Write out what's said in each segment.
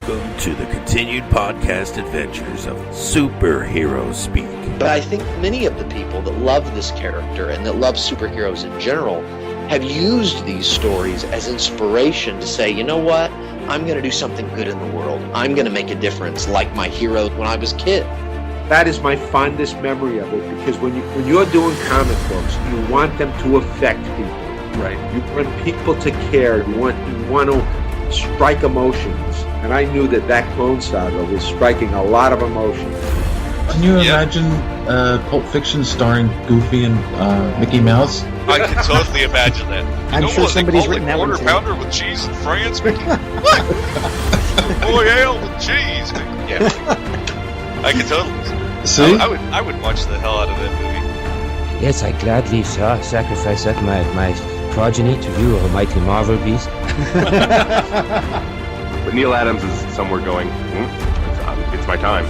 Welcome to the continued podcast adventures of Superhero Speak. But I think many of the people that love this character and that love superheroes in general have used these stories as inspiration to say, you know what? I'm going to do something good in the world. I'm going to make a difference like my hero when I was a kid. That is my fondest memory of it, because when you're doing comic books, you want them to affect people. Right. You want people to care. You want to strike emotions. And I knew that Clone Saga was striking a lot of emotions. Can you imagine Pulp Fiction starring Goofy and Mickey Mouse? I can totally imagine that. I'm sure somebody's written that one too. Quarter pounder with cheese and France, Mickey. What? Royale with cheese. Yeah, I can totally. See? I would watch the hell out of that movie. Yes, I gladly sacrifice that my progeny to view a mighty Marvel beast. But Neil Adams is somewhere going, it's my time.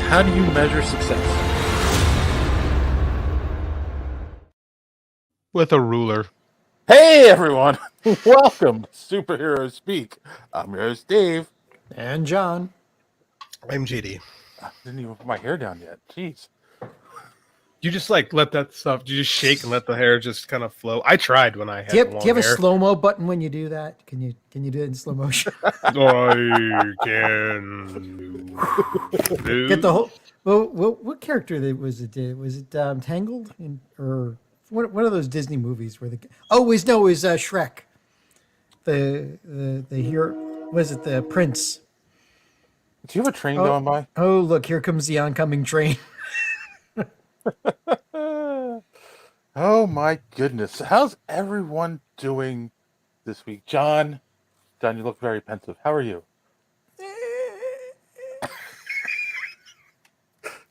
How do you measure success? With a ruler. Hey, everyone. Welcome to Superhero Speak. I'm your host, Dave. And John. I'm JD. I didn't even put my hair down yet. Jeez. You just let that stuff, you just shake and let the hair just kind of flow. I tried when I had Do you long have a hair. slow-mo button when you do that? Can you do it in slow motion? I can do. Get the whole. Well, what character was it? Was it Tangled or one of those Disney movies where it was Shrek. The hero, was it the prince? Do you have a train going by? Oh, look, here comes the oncoming train. Oh my goodness. How's everyone doing this week? John, you look very pensive. How are you?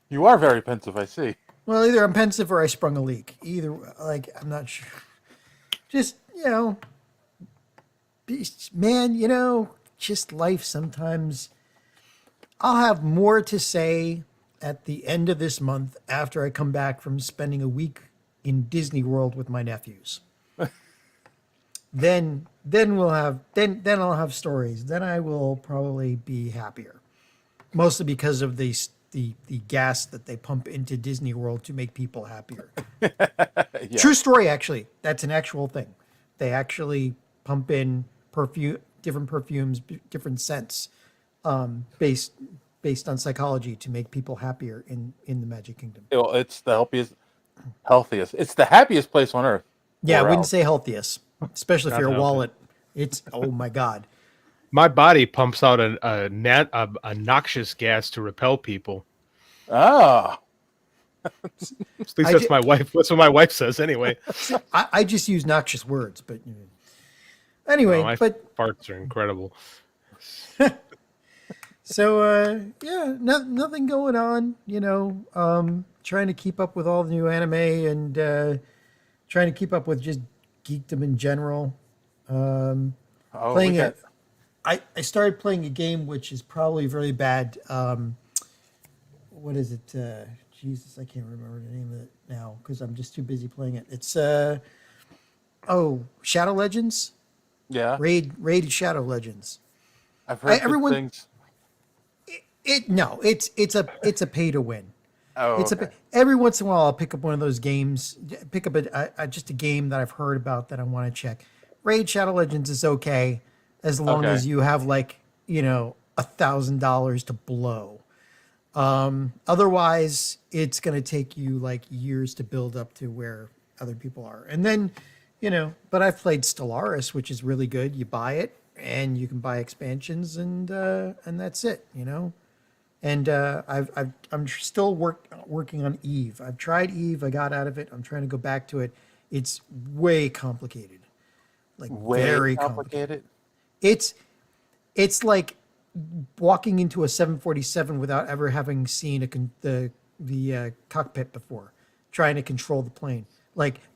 You are very pensive, I see. Well, either I'm pensive or I sprung a leak. Either, I'm not sure. Just, man, just life sometimes. I'll have more to say at the end of this month after I come back from spending a week in Disney World with my nephews. then I'll have stories. Then I will probably be happier. Mostly because of the gas that they pump into Disney World to make people happier. Yeah. True story, actually. That's an actual thing. They actually pump in different perfumes, different scents, based on psychology to make people happier in the Magic Kingdom. Well, it's the healthiest. It's the happiest place on earth. Yeah, I wouldn't say healthiest, especially if your wallet. It's, oh my God. My body pumps out a noxious gas to repel people. Ah. At least that's my wife. That's what my wife says anyway. I just use noxious words, but anyway. My farts are incredible. So nothing going on. Trying to keep up with all the new anime and trying to keep up with just geekdom in general. Playing it. I started playing a game which is probably very bad. What is it? Jesus, I can't remember the name of it now because I'm just too busy playing it. It's Shadow Legends. Yeah. Raid Shadow Legends. I've heard good things. It's a pay to win. Oh, Every once in a while I'll pick up one of those games, pick up just a game that I've heard about that I want to check. Raid Shadow Legends is okay as long as you have $1,000 to blow. Otherwise it's going to take you years to build up to where other people are. And then, but I've played Stellaris, which is really good. You buy it and you can buy expansions and that's it, And I'm still working on Eve. I've tried Eve. I got out of it. I'm trying to go back to it. It's way complicated, very complicated. It's like walking into a 747 without ever having seen the cockpit before, trying to control the plane.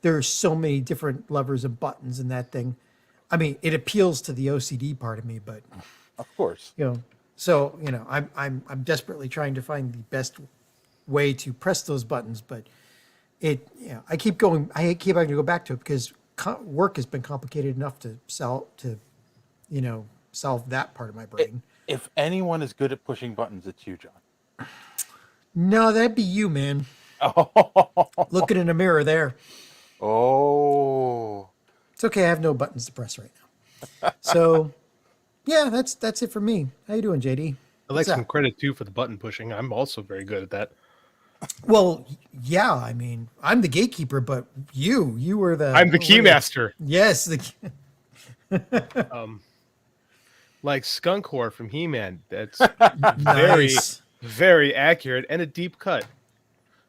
There are so many different levers and buttons in that thing. I mean, it appeals to the OCD part of me, but of course, So, I'm desperately trying to find the best way to press those buttons, but I keep having to go back to it because work has been complicated enough to solve that part of my brain. If anyone is good at pushing buttons, it's you, John. No, that'd be you, man. Oh. Looking in a mirror there. Oh. It's okay. I have no buttons to press right now. So, yeah, that's it for me. How you doing, JD? I like some credit too for the button pushing. I'm also very good at that. Well, yeah. I mean, I'm the gatekeeper, but you were the. I'm the keymaster. Yes. Like Skunk Whore from He-Man. That's Nice. very accurate and a deep cut.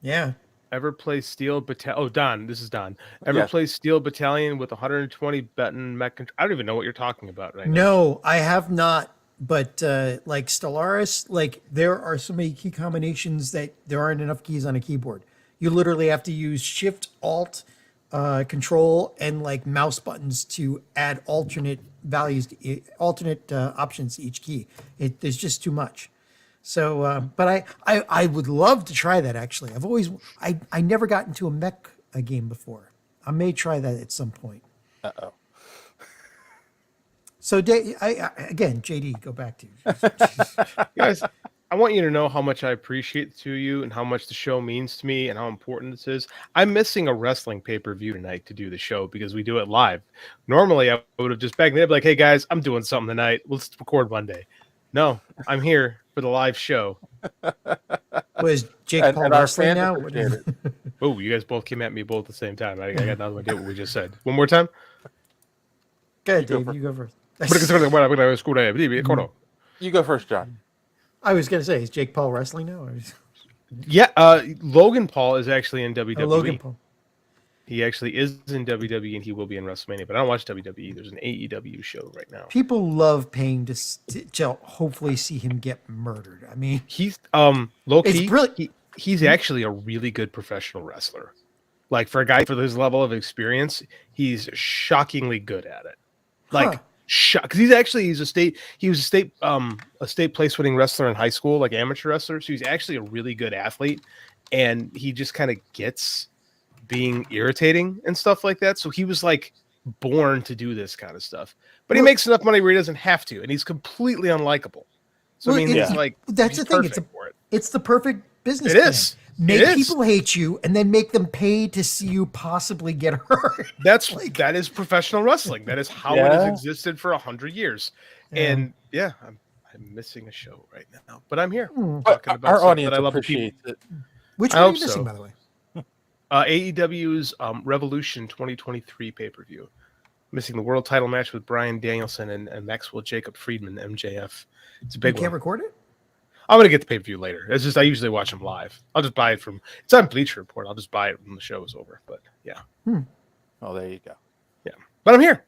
Yeah. Ever play Steel Battalion? Oh, Don, this is Don. Ever play Steel Battalion with 120 button mech? I don't even know what you're talking about right now. No, I have not. But like Stellaris, like there are so many key combinations that there aren't enough keys on a keyboard. You literally have to use Shift, Alt, Control, and like mouse buttons to add alternate values, alternate options to each key. There's just too much. So, but I would love to try that. Actually, I never got into a mech game before. I may try that at some point. Uh-oh. So, again, JD, go back to you. Guys, I want you to know how much I appreciate the two of you and how much the show means to me and how important this is. I'm missing a wrestling pay-per-view tonight to do the show because we do it live. Normally, I would have just back then be like, hey, guys, I'm doing something tonight. Let's record Monday. No, I'm here for the live show. Was Jake Paul wrestling now? Oh, you guys both came at me both at the same time. I got no idea what we just said. One more time. Go ahead, Dave. You go first. You go first, John. I was going to say, is Jake Paul wrestling now? Yeah, Logan Paul is actually in WWE. Logan Paul. He actually is in WWE and he will be in WrestleMania, but I don't watch WWE. There's an AEW show right now. People love paying to hopefully see him get murdered. I mean, he's low key. It's brilliant. He's actually a really good professional wrestler. Like for a guy for his level of experience, he's shockingly good at it. Like because he was a state place winning wrestler in high school, like amateur wrestler. So he's actually a really good athlete, and he just kind of gets being irritating and stuff like that. So he was like born to do this kind of stuff, but he makes enough money where he doesn't have to, and he's completely unlikable. So I mean, it's like that's the thing. It's the perfect business. It is. Make people hate you and then make them pay to see you possibly get hurt. That is professional wrestling. That is how it has existed for 100 years. Yeah. And I'm missing a show right now, but I'm here But talking about our stuff audience that I love. appreciates it. Which one are you missing, by the way? AEW's Revolution 2023 pay-per-view. Missing the world title match with Bryan Danielson and Maxwell Jacob Friedman, MJF. It's a big one. You can't record it? I'm going to get the pay-per-view later. It's just I usually watch them live. I'll just buy it it's on Bleacher Report. I'll just buy it when the show is over. But yeah. Oh, there you go. Yeah. But I'm here.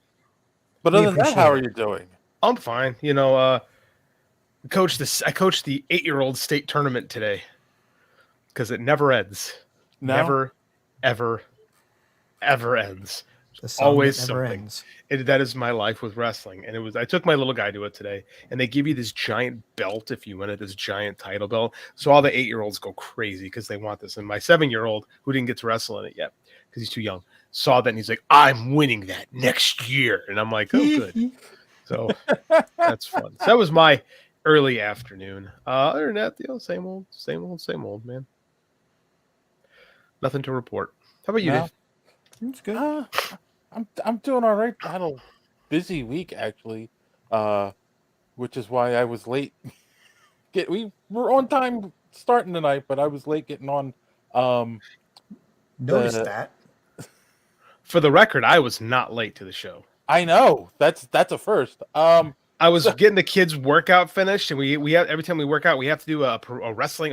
But other than that, how are you doing? I'm fine. You know, I coached the 8-year-old state tournament today because it never ends. No? Never, ever ends. The Always never something. ends. That is my life with wrestling. And I took my little guy to it today, and they give you this giant belt if you win it, this giant title belt. So all the 8-year-olds go crazy because they want this. And my 7-year-old, who didn't get to wrestle in it yet because he's too young, saw that and he's like, I'm winning that next year. And I'm like, oh, good. So that's fun. So that was my early afternoon. Other than that, same old, man. Nothing to report. How about you, Dave? That's good. I'm doing all right. I had a busy week actually, which is why I was late. We were on time starting tonight, but I was late getting on. Noticed that. For the record, I was not late to the show. I know that's a first. I was getting the kids' workout finished, and we have every time we work out, we have to do a pro wrestling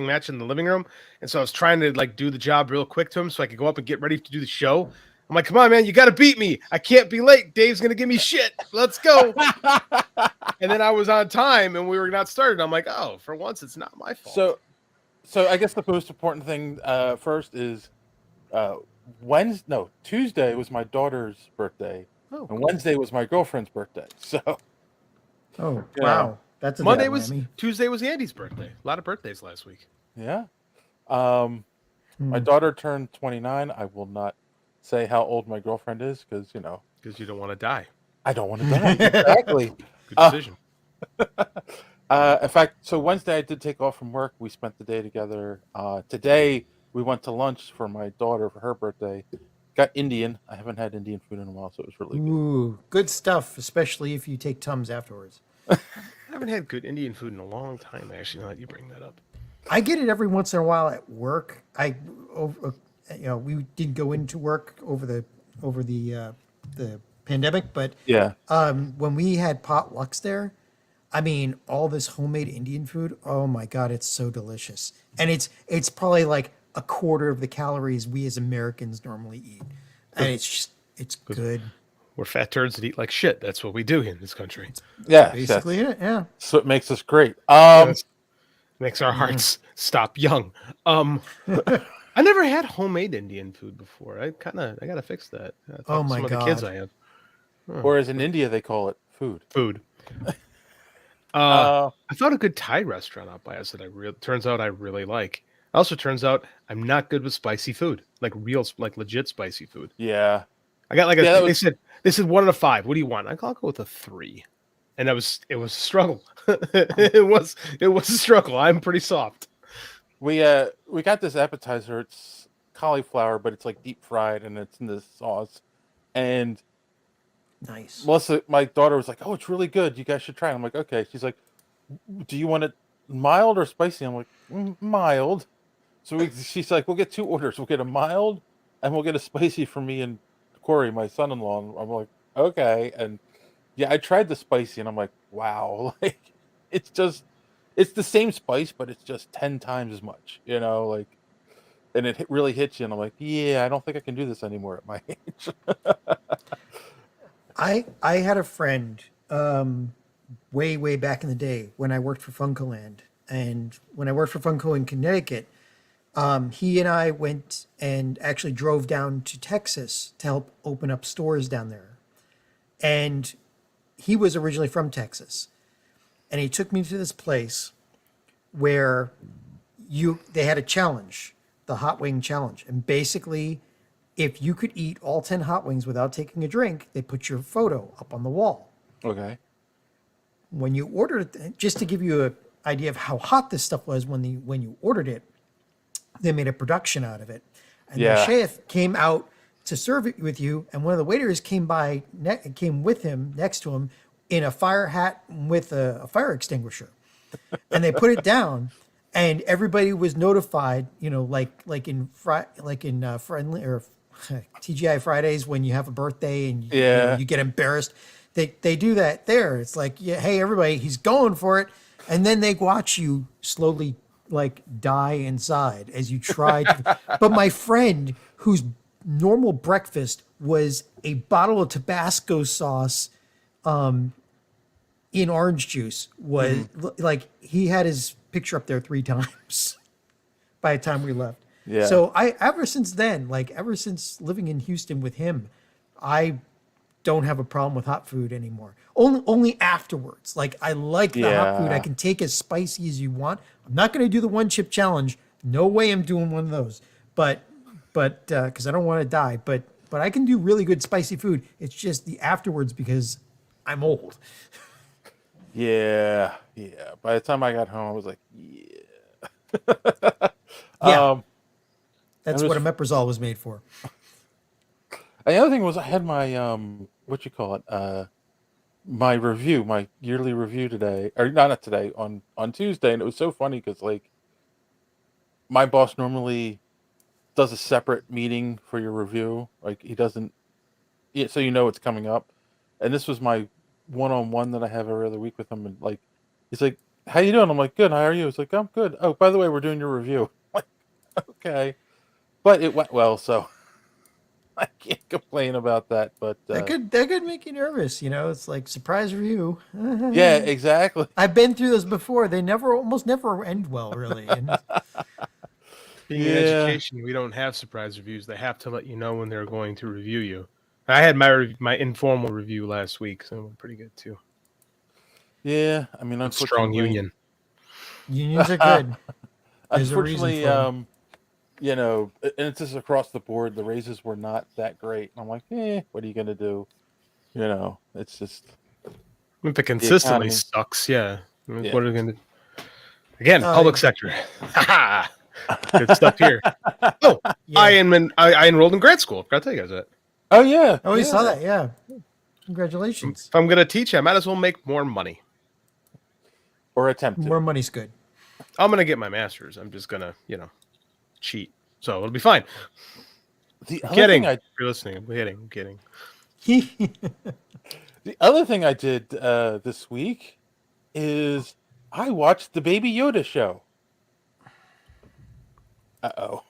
match in the living room. And so I was trying to like do the job real quick to him so I could go up and get ready to do the show. I'm like, come on, man, you got to beat me. I can't be late. Dave's gonna give me shit. Let's go. And then I was on time, and we were not started. I'm like, oh, for once, it's not my fault. So I guess the most important thing first is Tuesday was my daughter's birthday, and cool. Wednesday was my girlfriend's birthday. So. Oh, wow. That's a Tuesday was Andy's birthday. A lot of birthdays last week. Yeah. My daughter turned 29. I will not say how old my girlfriend is because you don't want to die. I don't want to die. Exactly. Good decision. In fact, so Wednesday I did take off from work. We spent the day together. Today we went to lunch for my daughter for her birthday. Got Indian. I haven't had Indian food in a while, so it was really good. Ooh, good stuff, especially if you take Tums afterwards. I haven't had good Indian food in a long time, actually, now that you bring that up. I get it every once in a while at work. We didn't go into work over the pandemic, but Yeah. when we had potlucks there, I mean, all this homemade Indian food. Oh my God, it's so delicious, and it's probably like a quarter of the calories we as Americans normally eat, and it's good. We're fat turds that eat like shit. That's what we do in this country. Yeah. Basically, yeah. So it makes us great. Makes our hearts stop young. I never had homemade Indian food before. I gotta fix that. Oh my some God. of the kids I have. Or as in India they call it food. I found a good Thai restaurant out by us that turns out I really like. Also turns out I'm not good with spicy food, like legit spicy food. Yeah. I got they said 1 out of 5. What do you want? I'll go with a 3. And it was a struggle. it was a struggle. I'm pretty soft. We got this appetizer. It's cauliflower, but it's like deep fried and it's in this sauce. And Nice. Melissa, my daughter, was like, "Oh, it's really good. You guys should try it." I'm like, "Okay." She's like, "Do you want it mild or spicy?" I'm like, "Mild." So she's like, "We'll get 2 orders. We'll get a mild and we'll get a spicy for me and Corey, my son-in-law." And I'm like, "Okay." And yeah, I tried the spicy and I'm like, "Wow!" Like, it's the same spice, but it's just 10 times as much. Like, and it really hits you. And I'm like, "Yeah, I don't think I can do this anymore at my age." I had a friend way back in the day when I worked for Funcoland, and when I worked for Funco in Connecticut, he and I went and actually drove down to Texas to help open up stores down there. And he was originally from Texas, and he took me to this place where they had a challenge, the hot wing challenge, and basically, if you could eat all 10 hot wings without taking a drink, they put your photo up on the wall. Okay. When you ordered it, just to give you an idea of how hot this stuff was when you ordered it, they made a production out of it. And the chef came out to serve it with you, and one of the waiters came with him, next to him, in a fire hat with a fire extinguisher. And they put it down, and everybody was notified, like in friendly or TGI Fridays when you have a birthday and you get embarrassed. They do that there. It's like, yeah, hey everybody, he's going for it, and then they watch you slowly like die inside as you try to. But my friend, whose normal breakfast was a bottle of Tabasco sauce, in orange juice, was like he had his picture up there 3 times by the time we left. Yeah. So ever since living in Houston with him, I don't have a problem with hot food anymore. Only afterwards. Like, I like the hot food. I can take as spicy as you want. I'm not going to do the 1 chip challenge. No way I'm doing one of those. But because I don't want to die. But I can do really good spicy food. It's just the afterwards because I'm old. Yeah. By the time I got home, I was like, yeah. That's what omeprazole was made for. The other thing was I had my my review, my yearly review today, or not today, on Tuesday, and it was so funny because like my boss normally does a separate meeting for your review, like he doesn't, so it's coming up, and this was my one-on-one that I have every other week with him, and like he's like, "How you doing?" I'm like, "Good. How are you?" It's like, "I'm good. Oh, by the way, we're doing your review." I'm like, okay, but it went well, so I can't complain about that. But that could make you nervous. It's like surprise review. Yeah, exactly. I've been through those before. They almost never end well, really. And being in education, we don't have surprise reviews. They have to let you know when they're going to review you. I had my informal review last week, so it went pretty good too. Yeah, I mean, strong union. Unions are good. Unfortunately, and it's just across the board. The raises were not that great. And I'm like, what are you gonna do? It's just. If it consistently economy. sucks, yeah. Yeah. What are we going to do? Again, public sector. Ha Good stuff here. Oh, Yeah. I enrolled in grad school. Forgot to tell you guys that. Oh yeah. Oh, we yeah. saw that. Yeah. Congratulations. If I'm going to teach, I might as well make more money. Or attempt to. More money's good. I'm going to get my master's. I'm just going to, cheat. So it'll be fine. The I'm other kidding. thing If you're listening. I'm kidding. The other thing I did this week is I watched the Baby Yoda show. Uh-oh.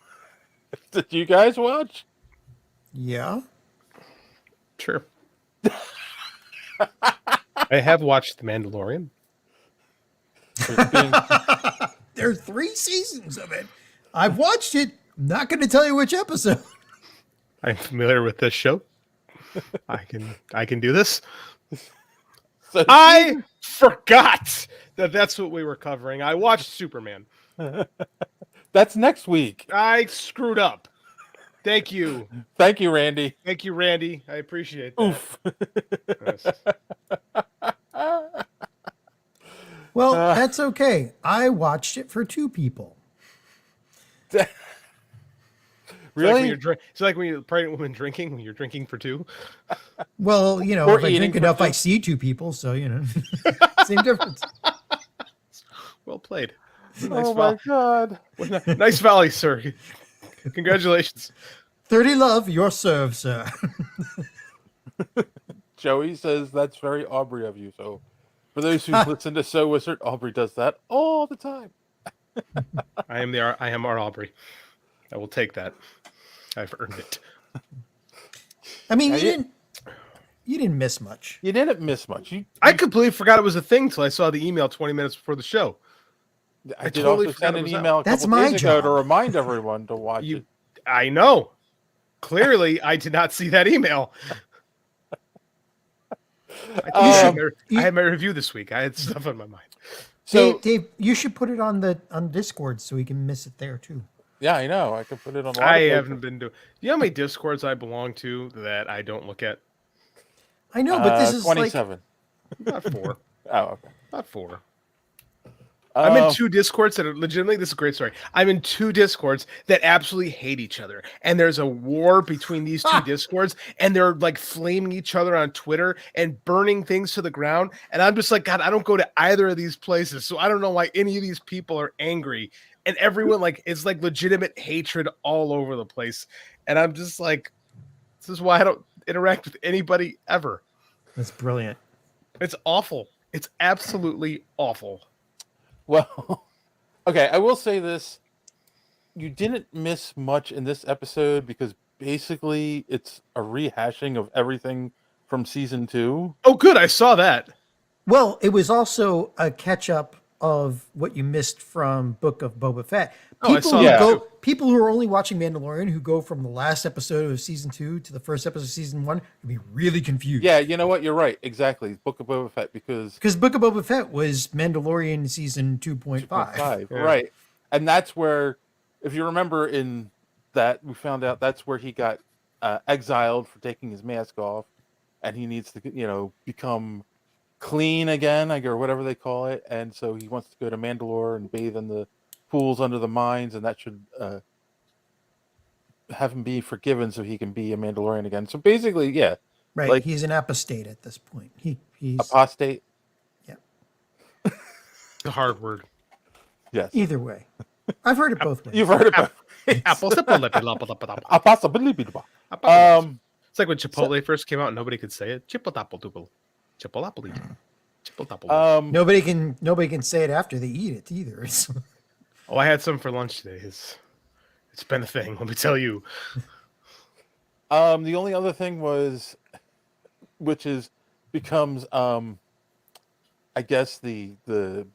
Did you guys watch? Yeah. Sure. I have watched The Mandalorian. There are 3 seasons of it. I've watched it. I'm not going to tell you which episode. I'm familiar with this show. I can do this. So I forgot that's what we were covering. I watched Superman. That's next week. I screwed up. Thank you. Thank you, Randy. Thank you, Randy. I appreciate that. Oof. Yes. Well, that's okay. I watched it for 2 people. Really? It's like when you're a pregnant woman drinking, when you're drinking for 2. Well, Or if I eating drink for enough, 2. I see 2 people. So, same difference. Well played. Oh my god. Nice volley, sir. Congratulations. 30 love, your serve, sir. Joey says that's very Aubrey of you. So for those who listen to So Wizard, Aubrey does that all the time. I am our Aubrey. I will take that. I've earned it. I mean, you didn't miss much. You didn't miss much. I completely forgot it was a thing till I saw the email 20 minutes before the show. I did totally also forgot send it an was email a That's couple my days ago to job. remind everyone to watch it. I know. Clearly, I did not see that email. I had my review this week. I had stuff on my mind. So Dave, you should put it on Discord so we can miss it there too. yeah, I know. I could put it on. I haven't been doing. Do you know how many Discords I belong to that I don't look at? I know, but this is 27. Not 4. Oh, okay. Not 4. I'm Oh. in 2 Discords that are legitimately. This is a great story. I'm in 2 Discords that absolutely hate each other, and there's a war between these 2 Discords, and they're like flaming each other on Twitter and burning things to the ground. And I'm just like, God, I don't go to either of these places, so I don't know why any of these people are angry. And everyone it's like legitimate hatred all over the place. And I'm just like, this is why I don't interact with anybody ever. That's brilliant. It's awful. It's absolutely awful. Well, okay, I will say this. You didn't miss much in this episode because basically it's a rehashing of everything from season 2. Oh, good. I saw that. Well, it was also a catch up of what you missed from Book of Boba Fett. Oh, I saw that. People who are only watching Mandalorian who go from the last episode of season 2 to the first episode of season 1 would be really confused. Yeah, you know what? You're right. Exactly. Book of Boba Fett because Book of Boba Fett was Mandalorian season 2.5. 2.5, Yeah. right. And that's where, if you remember in that, we found out that's where he got exiled for taking his mask off, and he needs to, become clean again, or whatever they call it. And so he wants to go to Mandalore and bathe in the pools under the mines, and that should have him be forgiven so he can be a Mandalorian again. So basically, yeah. Right. Like, he's an apostate at this point. He's apostate? Yeah. The hard word. Yes. Either way. I've heard it both ways. You've heard it both. It's like when Chipotle first came out and nobody could say it. Chipotle. Nobody can say it after they eat it either. Oh, I had some for lunch today. It's been a thing, let me tell you. The only other thing becomes I guess the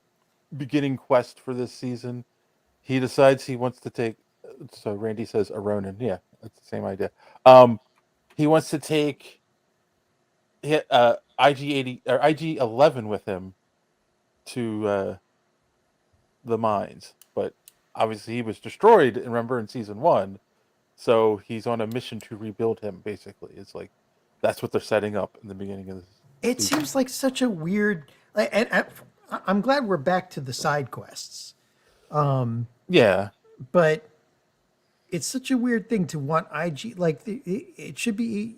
beginning quest for this season. He decides he wants to take. So Randy says a Ronin. Yeah, that's the same idea. He wants to take IG-80 or IG-11 with him to the mines, but obviously he was destroyed. Remember in season 1, so he's on a mission to rebuild him. Basically, it's like that's what they're setting up in the beginning of It seems like such a weird. I'm glad we're back to the side quests. Yeah. But it's such a weird thing to want IG. Like it should be.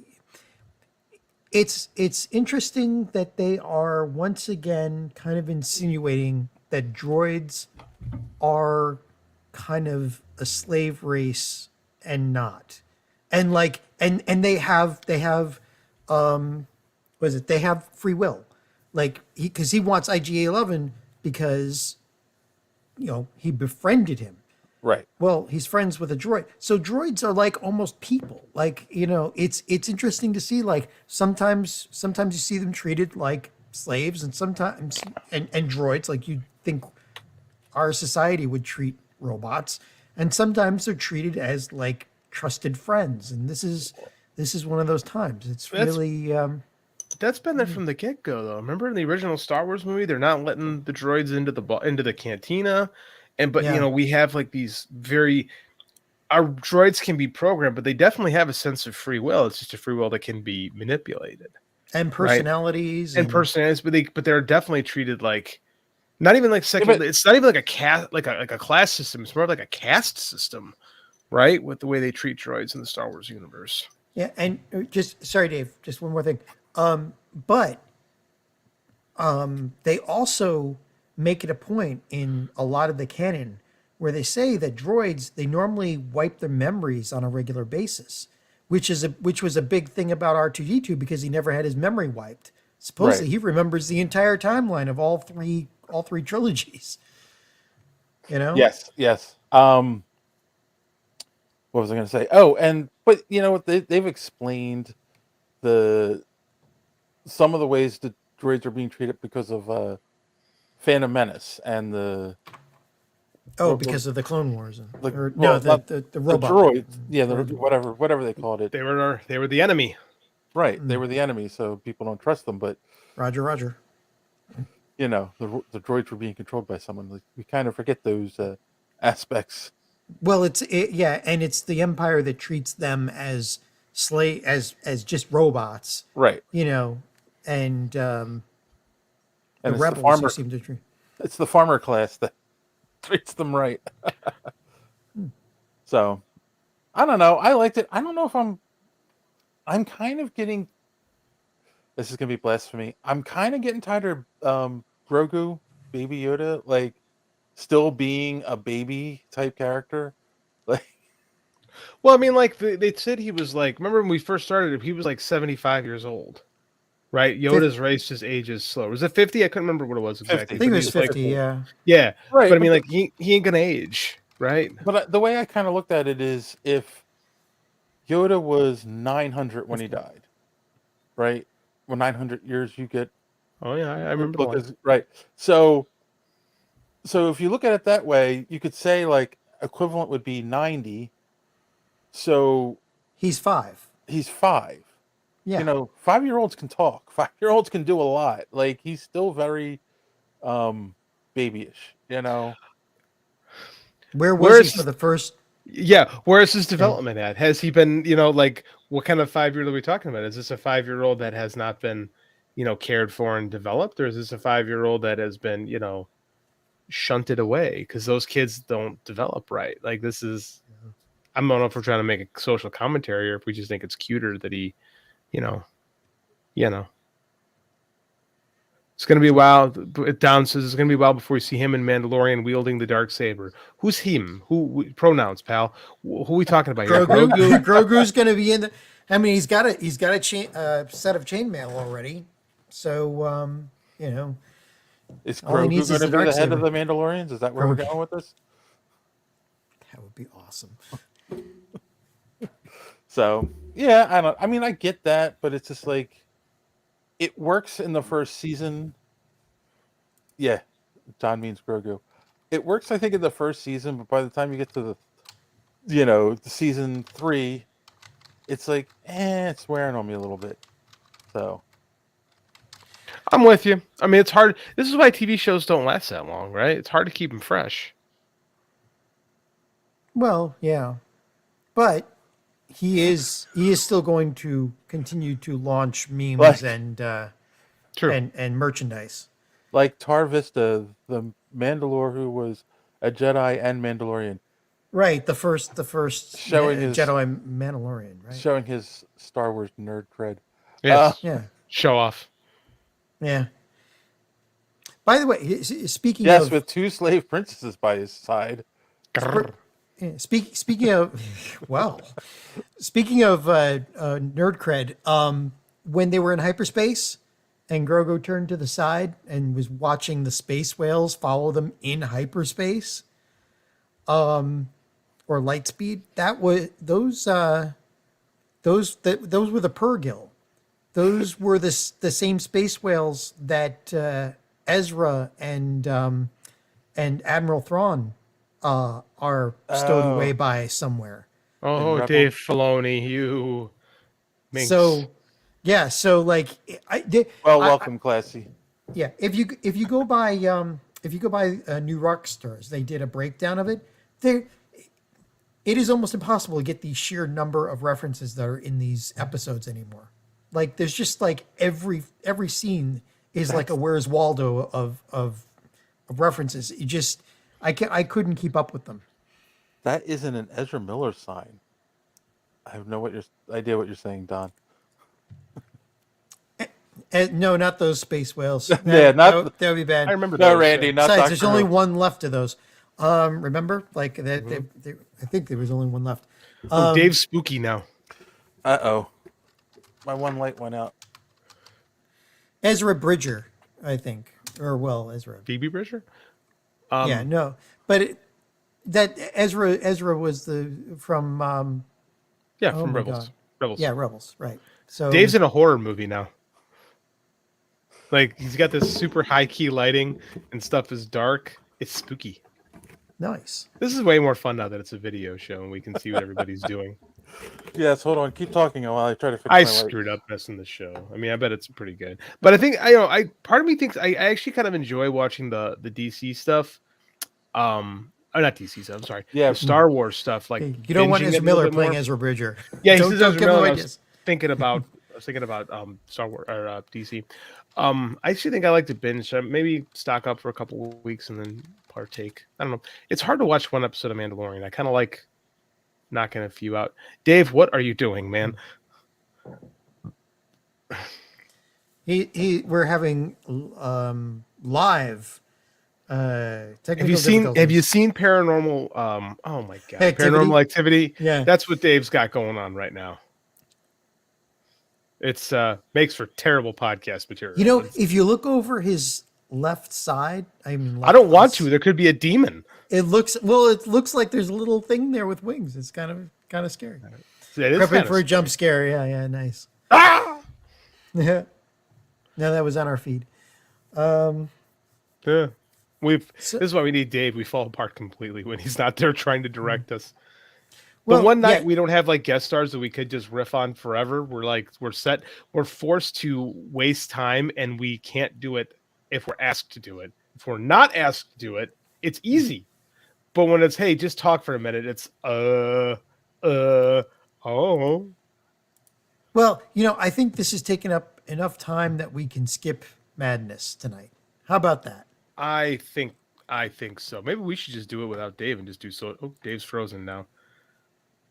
It's interesting that they are once again kind of insinuating that droids are kind of a slave race and not, and like and they have what is it? They have free will, like because he wants IG-11 because he befriended him. Right. Well, he's friends with a droid. So droids are like almost people. Like, it's interesting to see, like sometimes you see them treated like slaves and sometimes and droids like you'd think our society would treat robots, and sometimes they're treated as like trusted friends. And this is one of those times. That's been there from the get-go, though. Remember in the original Star Wars movie, they're not letting the droids into the cantina. We have like these our droids can be programmed, but they definitely have a sense of free will. It's just a free will that can be manipulated. And personalities. Right? And personalities, but they're definitely treated like not even like second. It's not even like a caste, like a class system. It's more like a caste system, right? With the way they treat droids in the Star Wars universe. Yeah, and sorry, Dave, just one more thing. But they also make it a point in a lot of the canon where they say that droids, they normally wipe their memories on a regular basis, which was a big thing about R2-D2 because he never had his memory wiped. Supposedly he remembers the entire timeline of all three trilogies. Yes. What was I going to say? Oh, but they've explained some of the ways the droids are being treated because of Phantom Menace and because of the Clone Wars, the robot, the droids, whatever they called it. They were the enemy, right? They were the enemy, so people don't trust them. But Roger. The droids were being controlled by someone. Like, we kind of forget those aspects. Well, and it's the Empire that treats them as as just robots, right? And the rebels farmer, who seem to treat. It's the farmer class that treats them right. So, I don't know. I liked it. I don't know if I'm kind of getting. This is gonna be blasphemy. I'm kind of getting tired of Grogu, Baby Yoda, like still being a baby type character. Like, well, I mean, like they said he was like. Remember when we first started? He was like 75 years old. Right, Yoda's race just ages slow. Was it 50? I couldn't remember what it was exactly. I think it was 50. Yeah. Right. But I mean, like he ain't gonna age, right? But the way I kind of looked at it is, if Yoda was 900 when he died, right? Well, 900 years, you get. Oh yeah, I remember. Right. So if you look at it that way, you could say like equivalent would be 90. So he's 5. He's 5. Yeah. 5-year-olds can talk. 5-year-olds can do a lot. Like, he's still very babyish, Where was he for the first? Yeah, where is his development at? Has he been, like, what kind of 5-year-old are we talking about? Is this a 5-year-old that has not been, cared for and developed, or is this a 5-year-old that has been, shunted away because those kids don't develop right? Like, this is, I don't know if we're trying to make a social commentary or if we just think it's cuter that he. It's going to be a while. Down says it's going to be a while before we see him in Mandalorian wielding the dark saber. Who's him? Pronouns, pal? Who are we talking about here? Grogu's going to be in the. I mean, he's got a set of chainmail already. So is Grogu going to be the head of the Mandalorians? Is that where we're going with this? That would be awesome. So. Yeah, I get that, but it's just like it works in the first season. Yeah, John means Grogu. It works, I think, in the first season, but by the time you get to the season 3, it's like, it's wearing on me a little bit. So I'm with you. I mean, it's hard. This is why TV shows don't last that long, right? It's hard to keep them fresh. Well, yeah, but. He is still going to continue to launch memes and True. and merchandise. Like Tar Vista, the Mandalore who was a Jedi and Mandalorian, Right, the first Showing his- Jedi Mandalorian, right? showing his Star Wars nerd cred. Yes. Yeah, Show off. yeah. By the way, speaking Yes, of with 2 slave princesses by his side. speaking of well, speaking of nerd cred, when they were in hyperspace and Grogu turned to the side and was watching the space whales follow them in hyperspace, or light speed, that was those were the Purrgil. Those were the same space whales that Ezra and Admiral Thrawn are stowed away by somewhere. Oh, Rebel. Dave Filoni, you. Minx. So, yeah. So like, Welcome, Classy. yeah. If you go by New Rockstars, they did a breakdown of it. It is almost impossible to get the sheer number of references that are in these episodes anymore. Like, there's just like every scene is like a Where's Waldo of references. It just I couldn't keep up with them. That isn't an Ezra Miller sign. I have no idea what you're saying, Don. No, not those space whales. Yeah, not that would be bad. I remember No, those, Randy, yeah. not Besides, Dr. there's only Who. one left of those. Remember, like that. I think there was only one left. Oh, Dave's spooky now. Uh-oh. My one light went out. Ezra Bridger, I think, or Ezra. Phoebe Bridger? Yeah, no, but that Ezra was from Yeah, oh from my Rebels. God. Rebels. Yeah, Rebels, right? So Dave's in a horror movie now. Like, he's got this super high key lighting and stuff is dark. It's spooky. nice. This is way more fun now that it's a video show and we can see what everybody's doing. Yes, hold on. Keep talking while I try to fix I my light. screwed up messing the show. I mean, I bet it's pretty good. But I think part of me thinks I actually kind of enjoy watching the DC stuff. Not DC stuff, I'm sorry. Yeah. The Star Wars stuff. Like, Hey, you don't want binging it Ezra a Miller little bit playing more. Ezra Bridger. Yeah, he don't, says don't Ezra give him Miller. I ideas. was thinking about Star Wars or DC. I actually think I like to binge. Maybe stock up for a couple of weeks and then partake. I don't know. It's hard to watch one episode of Mandalorian. I kind of like knocking a few out. Dave, what are you doing, man? We're having live technical Have you seen Paranormal? Oh my god, Paranormal Activity. Yeah, that's what Dave's got going on right now. It's makes for terrible podcast material. You know, if you look over his left side, I don't want to. There could be a demon. It looks like there's a little thing there with wings. It's kind of scary. It is prepping for a jump scare. Yeah, nice. Ah! Yeah. No, that was on our feed. Yeah. This is why we need Dave. We fall apart completely when he's not there trying to direct us. The one night we don't have like guest stars that we could just riff on forever. We're forced to waste time, and we can't do it if we're asked to do it. If we're not asked to do it, it's easy. But when it's, hey, just talk for a minute, it's oh. Well, I think this has taken up enough time that we can skip Madness tonight. How about that? I think so. Maybe we should just do it without Dave and just do so. Oh, Dave's frozen now.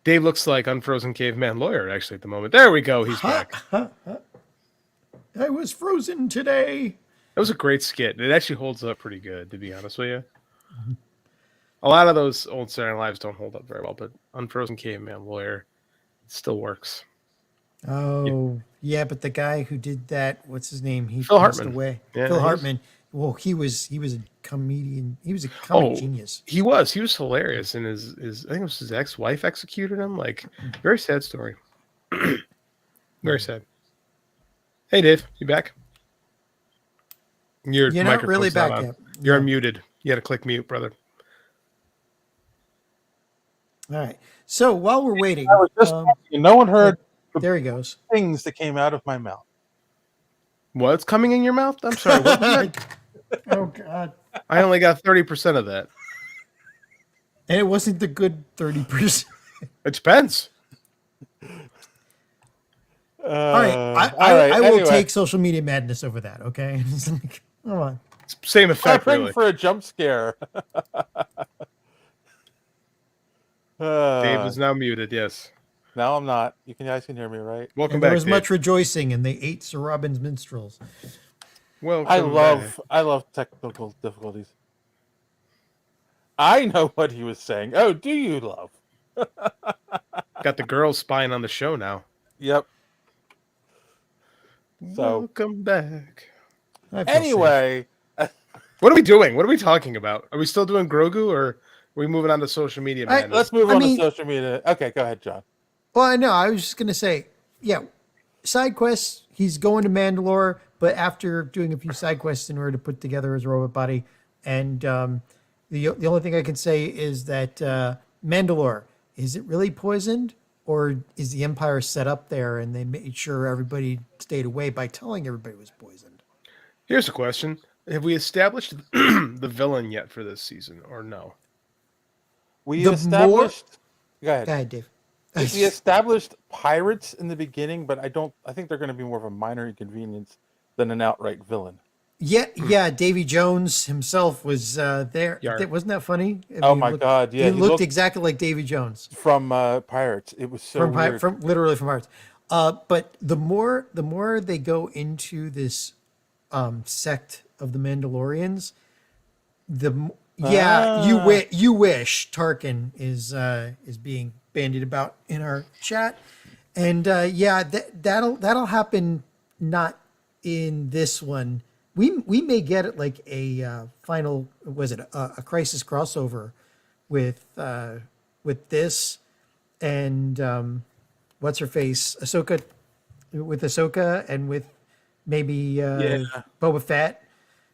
Dave looks like unfrozen caveman lawyer actually at the moment. There we go. He's back. I was frozen today. That was a great skit. It actually holds up pretty good, to be honest with you. Mm-hmm. A lot of those old Saturday Night Lives don't hold up very well, but unfrozen caveman lawyer still works. Oh, yeah, but the guy who did that, what's his name? He Phil passed Hartman. away. Yeah, Phil Hartman. Well, he was a comedian. He was a comic genius. He was hilarious, and his I think it was his ex-wife executed him. Like, very sad story. Very sad. Hey, Dave, you back? You're not really back yet. You're unmuted. You got to click mute, brother. All right. So while we're waiting, I was just no one heard there he goes. Things that came out of my mouth. What's coming in your mouth? I'm sorry. What was that? Oh God! I only got 30% of that, and it wasn't the good 30%. It depends. All right, all I will anyway. take social media madness over that. Okay, It's like, come on. Same effect, Prepping really. for a jump scare. Dave is now muted. Yes. Now I'm not. You guys can hear me, right? Welcome And there back, was Dave. much rejoicing, and they ate Sir Robin's minstrels. Welcome back. I love technical difficulties. I know what he was saying. Oh, do you love? Got the girls spying on the show now. Yep. So Welcome back. I feel anyway, What are we doing? What are we talking about? Are we still doing Grogu, or are we moving on to social media? I- madness? let's move I on mean- to social media. Okay, go ahead, John. Well, I know. I was just gonna say, yeah, side quests. He's going to Mandalore, but after doing a few side quests in order to put together his robot body, and the only thing I can say is that Mandalore, is it really poisoned, or is the Empire set up there and they made sure everybody stayed away by telling everybody it was poisoned? Here's a question: have we established the villain yet for this season, or no? We The established. Go ahead. Go ahead, Dave. We established pirates in the beginning, but I think they're going to be more of a minor inconvenience than an outright villain. Yeah. Davy Jones himself was there. Yar. Wasn't that funny? I Oh mean, my God! Yeah, he looked exactly like Davy Jones from Pirates. It was so weird. from literally from Pirates. But the more they go into this sect of the Mandalorians, you wish Tarkin is being bandied about in our chat, and that'll happen. Not in this one. We may get it like a final. Was it a Crisis crossover with this and what's her face Ahsoka, with Ahsoka and with maybe Boba Fett.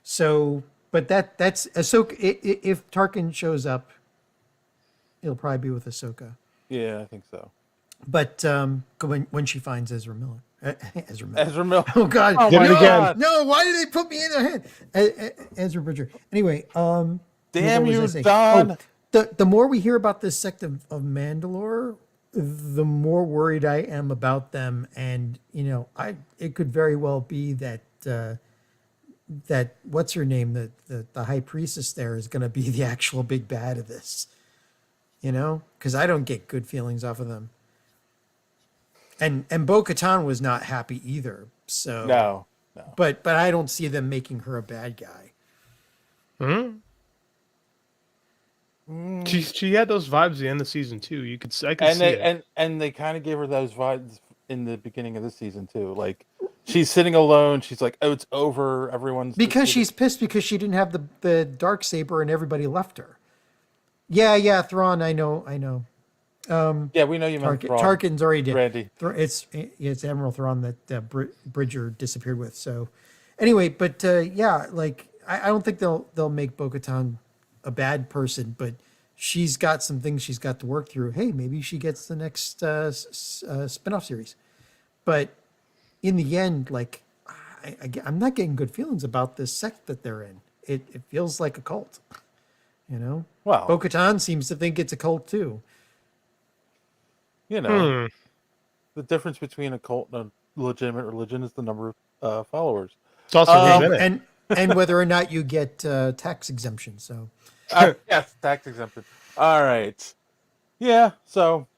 So, but that's Ahsoka. If Tarkin shows up, it'll probably be with Ahsoka. Yeah, I think so. But when she finds Ezra Miller. Ezra Miller. Oh God! Oh Did my it again. God. No, why did they put me in their head? Ezra Bridger. Anyway, Damn what was you, I saying? Don. The more we hear about this sect of Mandalore, the more worried I am about them. And it could very well be that what's her name, the high priestess there is going to be the actual big bad of this. Because I don't get good feelings off of them. And Bo-Katan was not happy either. So No. But I don't see them making her a bad guy. She had those vibes at the end of season 2. I could see it. And they kind of gave her those vibes in the beginning of this season too. Like she's sitting alone. She's like, "Oh, it's over. Everyone's..." Because she's pissed because she didn't have the Darksaber and everybody left her. Yeah, Thrawn. I know. Yeah, we know you meant Thrawn. Tarkin's already dead. Randy. It's Admiral Thrawn that Bridger disappeared with. So anyway, but like I don't think they'll make Bo-Katan a bad person, but she's got some things she's got to work through. Hey, maybe she gets the next spinoff series. But in the end, like I'm not getting good feelings about this sect that they're in. It feels like a cult. Well, Bo-Katan seems to think it's a cult too. The difference between a cult and a legitimate religion is the number of followers. It's also and whether or not you get tax exemption. So yes, tax exemption. All right. Yeah. So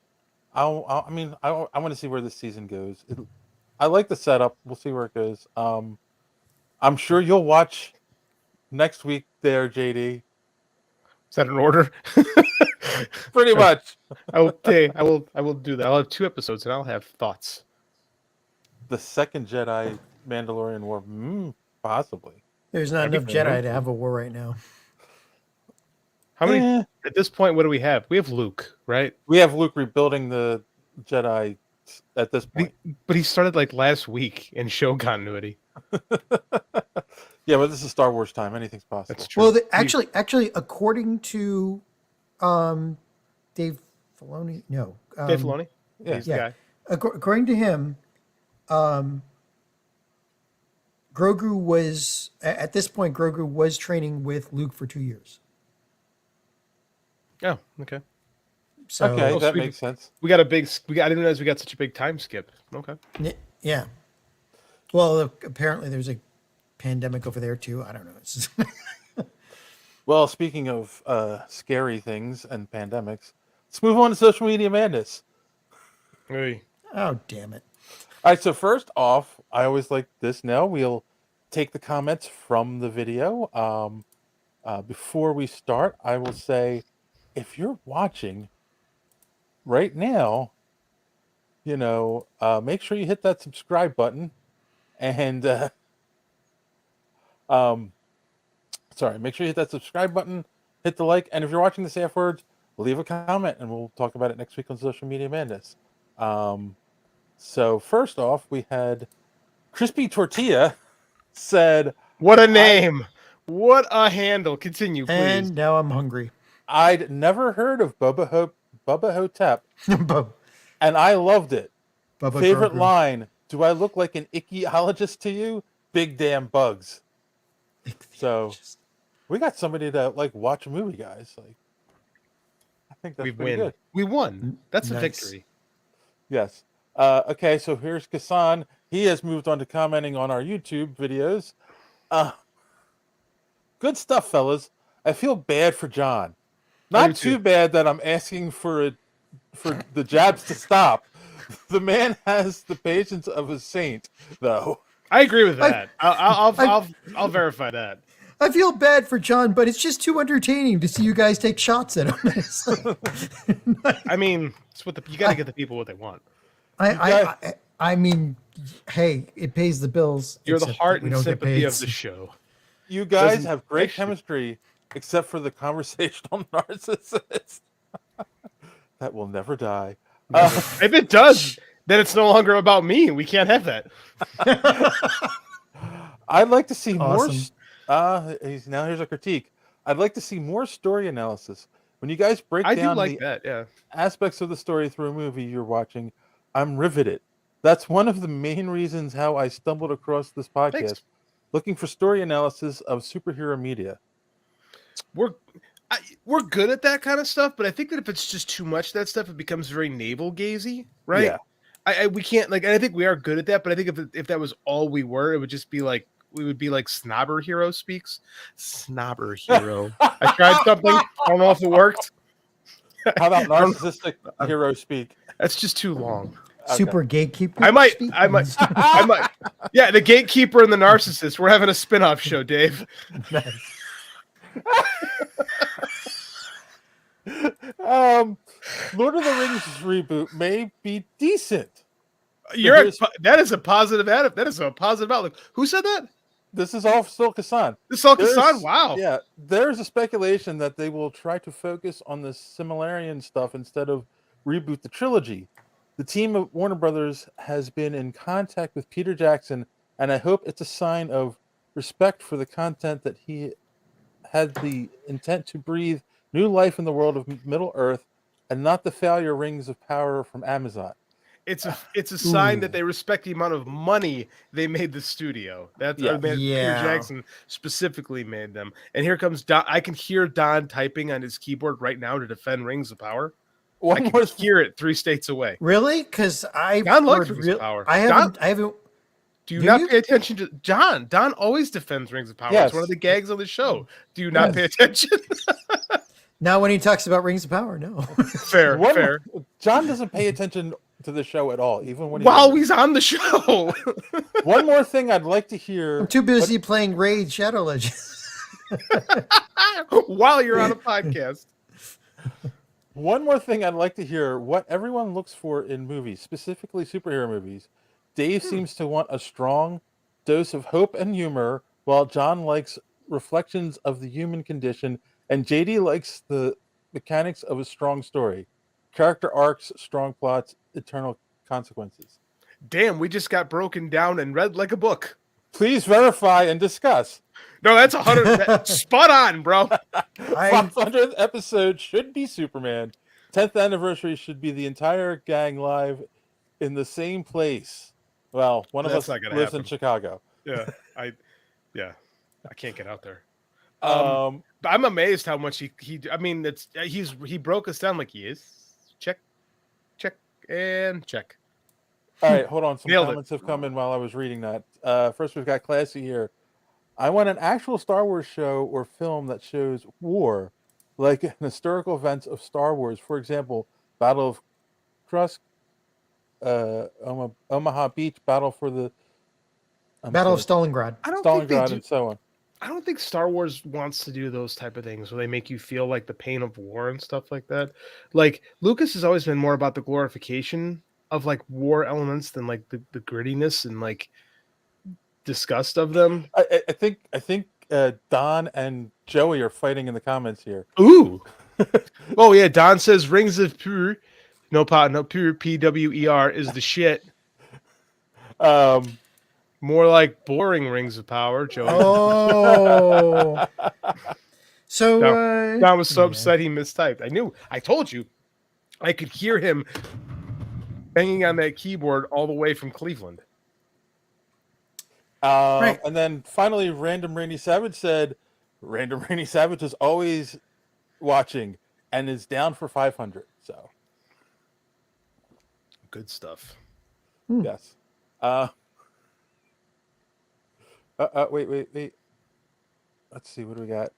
I want to see where this season goes. I like the setup. We'll see where it goes. I'm sure you'll watch next week there, JD. Is that an order? Pretty much. Okay, I will do that. I'll have 2 episodes and I'll have thoughts. The second Jedi Mandalorian War, possibly. there's not enough Jedi to have a war right now. How many at this point? What do we have? We have Luke, right? We have Luke rebuilding the Jedi at this point. But he started like last week in show continuity. Yeah, but this is Star Wars time. Anything's possible. That's true. Well, actually, according to Dave Filoni, no, Dave Filoni, yeah. he's the guy. According to him, Grogu was at this point. Grogu was training with Luke for 2 years. Oh, okay. So Okay, that makes sense. I didn't realize we got such a big time skip. Okay. Yeah. Well, apparently there's a pandemic over there too. I don't know. It's just Well, speaking of scary things and pandemics, let's move on to social media madness. Hey. oh, damn it. All right, so first off, I always like this now. We'll take the comments from the video. Before we start, I will say if you're watching right now, make sure you hit that subscribe button and make sure you hit that subscribe button, hit the like, and if you're watching this afterwards, leave a comment and we'll talk about it next week on Social Media Madness. So first off, we had Crispy Tortilla said, What a name. What a handle. Continue, please. And now I'm hungry. I'd never heard of Bubba Hotep, Bub- and I loved it. Bubba Favorite Grogu. line, do I look like an ichthyologist to you? Big damn bugs. So we got somebody to watch a movie, guys. I think that's pretty good. We won. That's a Nice. victory. Yes. Okay, so here's Kassan. He has moved on to commenting on our YouTube videos. Good stuff, fellas. I feel bad for John. Not too bad that I'm asking for the jabs to stop. The man has the patience of a saint, though. I agree with that. I'll verify that. I feel bad for John, but it's just too entertaining to see you guys take shots at him. I mean, it's you got to get the people what they want. I mean, hey, it pays the bills. You're the except heart that we and don't get sympathy paid. of the show. You guys have great chemistry, except for the conversational narcissist. That will never die. If it does, then it's no longer about me. We can't have that. I'd like to see more. Awesome. Here's a critique. I'd like to see more story analysis. When you guys break I down do like that, yeah. aspects of the story through a movie you're watching, I'm riveted. That's one of the main reasons how I stumbled across this podcast, Thanks. looking for story analysis of superhero media. We're good at that kind of stuff, but I think that if it's just too much of that stuff, it becomes very navel gazy, right? Yeah. We can't and I think we are good at that, but I think if that was all we were, it would just be like we would be like Snobber Hero speaks. Snobber Hero. I tried something. I don't know if it worked. How about narcissistic hero speak? That's just too long. Super gatekeeper. I might. Yeah, the gatekeeper and the narcissist. We're having a spin-off show, Dave. Lord of the Rings reboot may be decent. That is a positive that is a positive outlook. Who said that? This is all still Kassan. This is all Kassan? Wow. Yeah, there's a speculation that they will try to focus on the Similarian stuff instead of reboot the trilogy. The team of Warner Brothers has been in contact with Peter Jackson, and I hope it's a sign of respect for the content that he had the intent to breathe new life in the world of Middle Earth, and not the failure Rings of Power from Amazon. It's a sign that they respect the amount of money they made the studio. That's Peter Jackson specifically made them. And here comes Don. I can hear Don typing on his keyboard right now to defend Rings of Power. I can hear it 3 states away. Really? Because Don likes Rings of Power. I haven't. Do you not pay attention to John? Don always defends Rings of Power. Yes. It's one of the gags on the show. Do you not pay attention? Now, when he talks about Rings of Power, no. Fair. John doesn't pay attention to the show at all, even when he's on the show. One more thing I'd like to hear. I'm too busy playing Raid Shadow Legends. While you're on a podcast. One more thing I'd like to hear what everyone looks for in movies, specifically superhero movies. Dave seems to want a strong dose of hope and humor, while John likes reflections of the human condition, and JD likes the mechanics of a strong story. Character arcs, strong plots, eternal consequences. Damn, we just got broken down and read like a book. Please verify and discuss. No, that's 100. Spot on, bro. 500th episode should be Superman. 10th anniversary should be the entire gang live in the same place. Well, one of us lives in Chicago. Yeah, I can't get out there. But I'm amazed how much he broke us down like he is. Check, and check. All right, hold on. Some Nailed it. comments have come in while I was reading that. First, we've got Classy here. I want an actual Star Wars show or film that shows war, like an historical events of Star Wars. For example, Battle of Kursk, Omaha Beach, Battle for the Battle of Stalingrad. I don't think they Stalingrad, do. and so on. I don't think Star Wars wants to do those type of things where they make you feel like the pain of war and stuff like that. Like Lucas has always been more about the glorification of like war elements than like the grittiness and like disgust of them. I think Don and Joey are fighting in the comments here. Ooh. Oh yeah, Don says Rings of Pur, no pure PWER is the shit. More like boring Rings of Power, Joey. Oh. So Don was so upset he mistyped. I told you. I could hear him banging on that keyboard all the way from Cleveland. Right. And then finally, Random Randy Savage said, Random Randy Savage is always watching and is down for 500. So Good stuff. yes. Wait. Let's see. What do we got?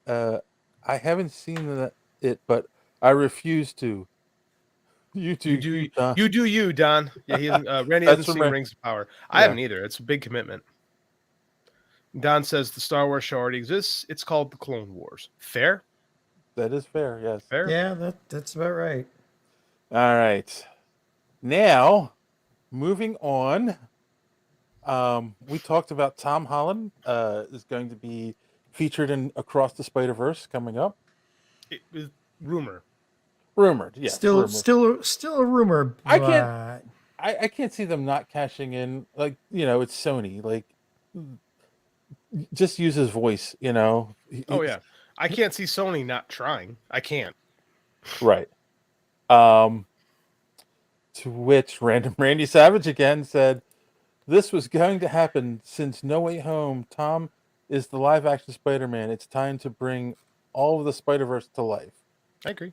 I haven't seen it, but I refuse to. You do You, Don. Yeah, he hasn't, Randy That's hasn't from seen Rings of Power. I Yeah. haven't either. It's a big commitment. Don says the Star Wars show already exists. It's called the Clone Wars. Fair? That is fair. Yes. Fair? yeah, that's about right. All right. Now, moving on. We talked about Tom Holland is going to be featured in Across the Spider-Verse coming up. It was rumored. Yeah. Still a rumor. I but- can't- I can't see them not cashing in. Like, it's Sony. Like, just use his voice. Oh yeah. I can't see Sony not trying. I can't. Right. To which Random Randy Savage again said, "This was going to happen since No Way Home. Tom is the live-action Spider-Man. It's time to bring all of the Spider-Verse to life." I agree.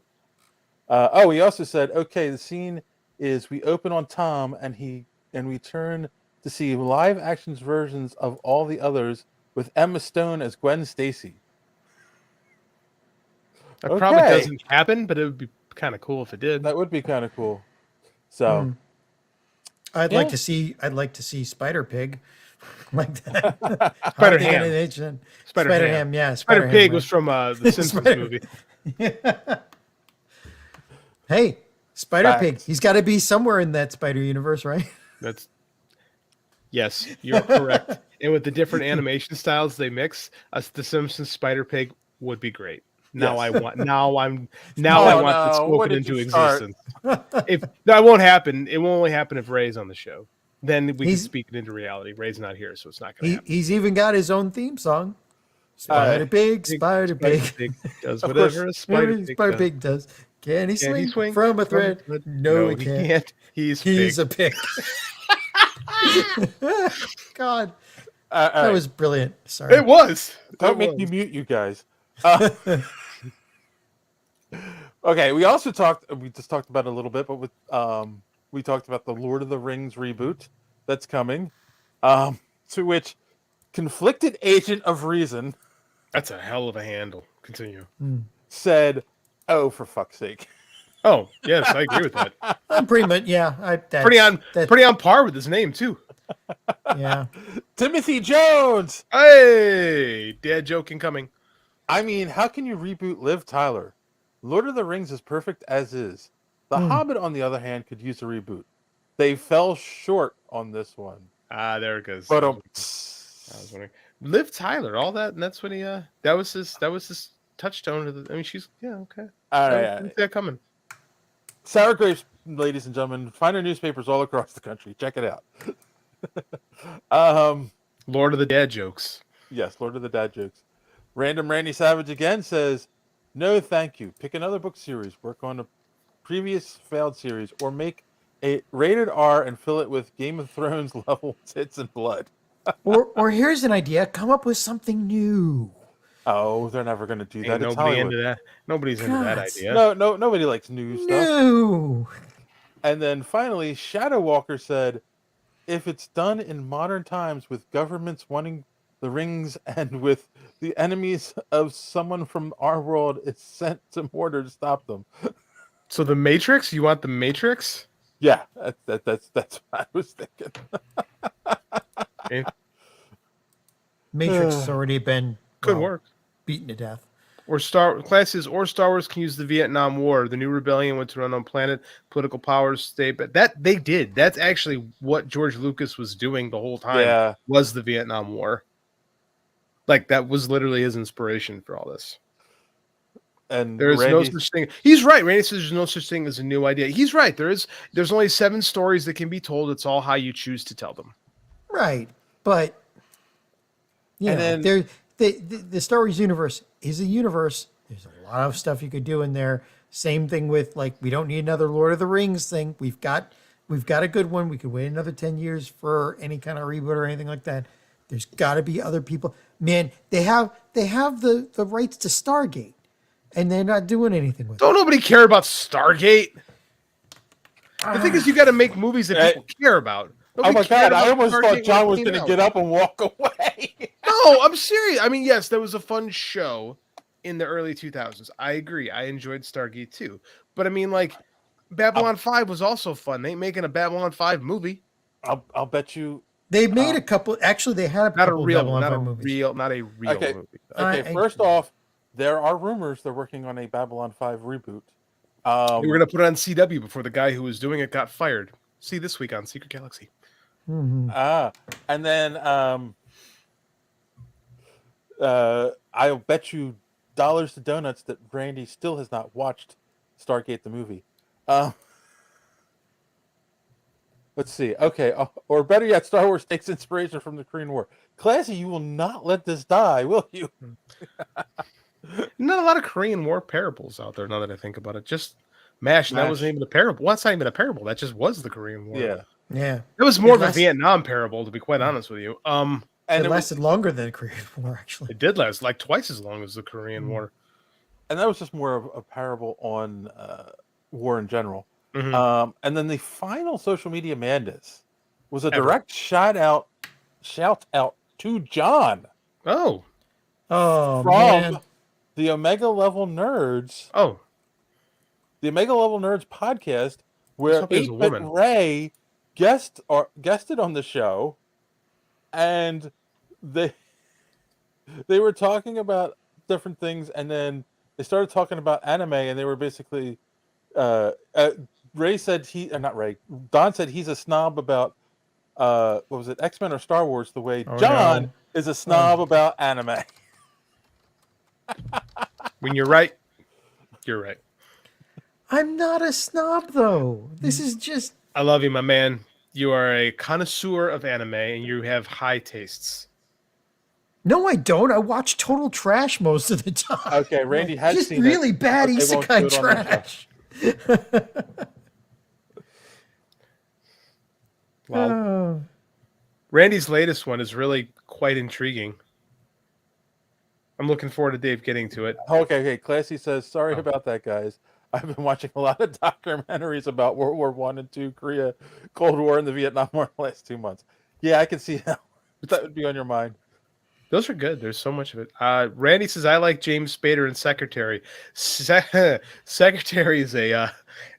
He also said, "Okay, the scene is we open on Tom and we turn to see live-action versions of all the others with Emma Stone as Gwen Stacy." That probably doesn't happen, but it would be kind of cool if it did. That would be kind of cool. So, I'd like to see Spider Pig like that. Spider Ham. Ham. Spider Ham. Yeah. Spider Pig Ham, was from the Simpsons movie. Hey, Spider Facts. Pig. He's got to be somewhere in that Spider universe, right? Yes, you're correct. And with the different animation styles they mix, the Simpsons Spider Pig would be great. Now Yes. I want this spoken into existence. If that won't happen, it will only happen if Ray's on the show. Then we can speak it into reality. Ray's not here, so it's not going to happen. He's even got his own theme song. Spider Pig, Spider Pig. Does whatever a Spider Pig does. Can he swing, swing from a thread? No, he can't. He's a pig. God, all that right. was brilliant. Sorry. It was. Don't make me mute you guys. Okay, we just talked about it a little bit, but we talked about the Lord of the Rings reboot that's coming. To which Conflicted Agent of Reason That's a hell of a handle. Continue. said, "Oh, for fuck's sake." Oh, yes, I agree with that. I'm pretty much, yeah. Pretty on par with his name too. Yeah. Timothy Jones. Hey, dad joke incoming. I mean, how can you reboot Liv Tyler? Lord of the Rings is perfect as is. The Hobbit, on the other hand, could use a reboot. They fell short on this one. Ah, there it goes. But I was wondering. Liv Tyler, all that, and that's when he that was his touchstone to the. I mean, she's okay. All right, Didn't see that coming. Sour Grapes, ladies and gentlemen, find our newspapers all across the country. Check it out. Lord of the Dad jokes. Yes, Lord of the Dad jokes. Random Randy Savage again says, "No, thank you. Pick another book series. Work on a previous failed series, or make a rated R and fill it with Game of Thrones level tits and blood." Or here's an idea. Come up with something new. Oh, they're never going to do that. Ain't It's nobody Hollywood. into that. Nobody's into that God. idea. No, nobody likes new stuff. No. And then finally, Shadow Walker said, if it's done in modern times with governments wanting the rings and with the enemies of someone from our world is sent to Mordor to stop them. So the Matrix? You want the Matrix? Yeah, that's what I was thinking. Okay. Matrix has already been Could work. beaten to death. Or Star Wars can use the Vietnam War. The new rebellion went to an unknown planet. Political powers stay, but that they did. That's actually what George Lucas was doing the whole time. Yeah. Was the Vietnam War. Like that was literally his inspiration for all this. And there's no such thing. He's right. Randy says there's no such thing as a new idea. He's right. There's only 7 stories that can be told. It's all how you choose to tell them. Right, but the Star Wars universe is a universe. There's a lot of stuff you could do in there. Same thing with like we don't need another Lord of the Rings thing. We've got a good one. We could wait another 10 years for any kind of reboot or anything like that. There's got to be other people. Man, they have the rights to Stargate, and they're not doing anything with it. Don't nobody care about Stargate? The thing is, you got to make movies that people care about. Oh my God! I almost thought John was going to get up and walk away. No, I'm serious. I mean, yes, that was a fun show in the early 2000s. I agree. I enjoyed Stargate too. But I mean, like, Babylon 5 was also fun. They ain't making a Babylon 5 movie. I'll bet you. They made a couple. Actually, they had a couple Babylon 5 movies. Not a real movie. Okay, first off, there are rumors they're working on a Babylon 5 reboot. They were going to put it on CW before the guy who was doing it got fired. See this week on Secret Galaxy. Mm-hmm. And then I'll bet you dollars to donuts that Randy still has not watched Stargate the movie. Let's see. Okay, or better yet, Star Wars takes inspiration from the Korean War. Classy, you will not let this die, will you? Not a lot of Korean War parables out there now that I think about it. Just MASH. That wasn't even a parable. Well, that's not even a parable. That just was the Korean War. Yeah. It was more of a Vietnam parable, to be quite honest with you. And it lasted longer than the Korean War, actually. It did last like twice as long as the Korean War. And that was just more of a parable on war in general. Mm-hmm. And then the final social media madness was a direct shout out to John. Oh, from man. the Omega Level Nerds. Oh, the Omega Level Nerds podcast, where 8-Bit Ray guested on the show, and they were talking about different things, and then they started talking about anime, and they were basically Ray said Don said he's a snob about what was it, X-Men or Star Wars, the way John is a snob about anime. When you're right, you're right. I'm not a snob, though. This is just... I love you, my man. You are a connoisseur of anime, and you have high tastes. No, I don't. I watch total trash most of the time. Okay, Randy has just seen really it, bad isekai trash. Wow. Randy's latest one is really quite intriguing. I'm looking forward to Dave getting to it. Okay. Classy says, sorry about that, guys. I've been watching a lot of documentaries about World War I and II, Korea, Cold War, and the Vietnam War in the last 2 months. Yeah, I can see how that would be on your mind. Those are good. There's so much of it. Randy says, I like James Spader and Secretary. Secretary is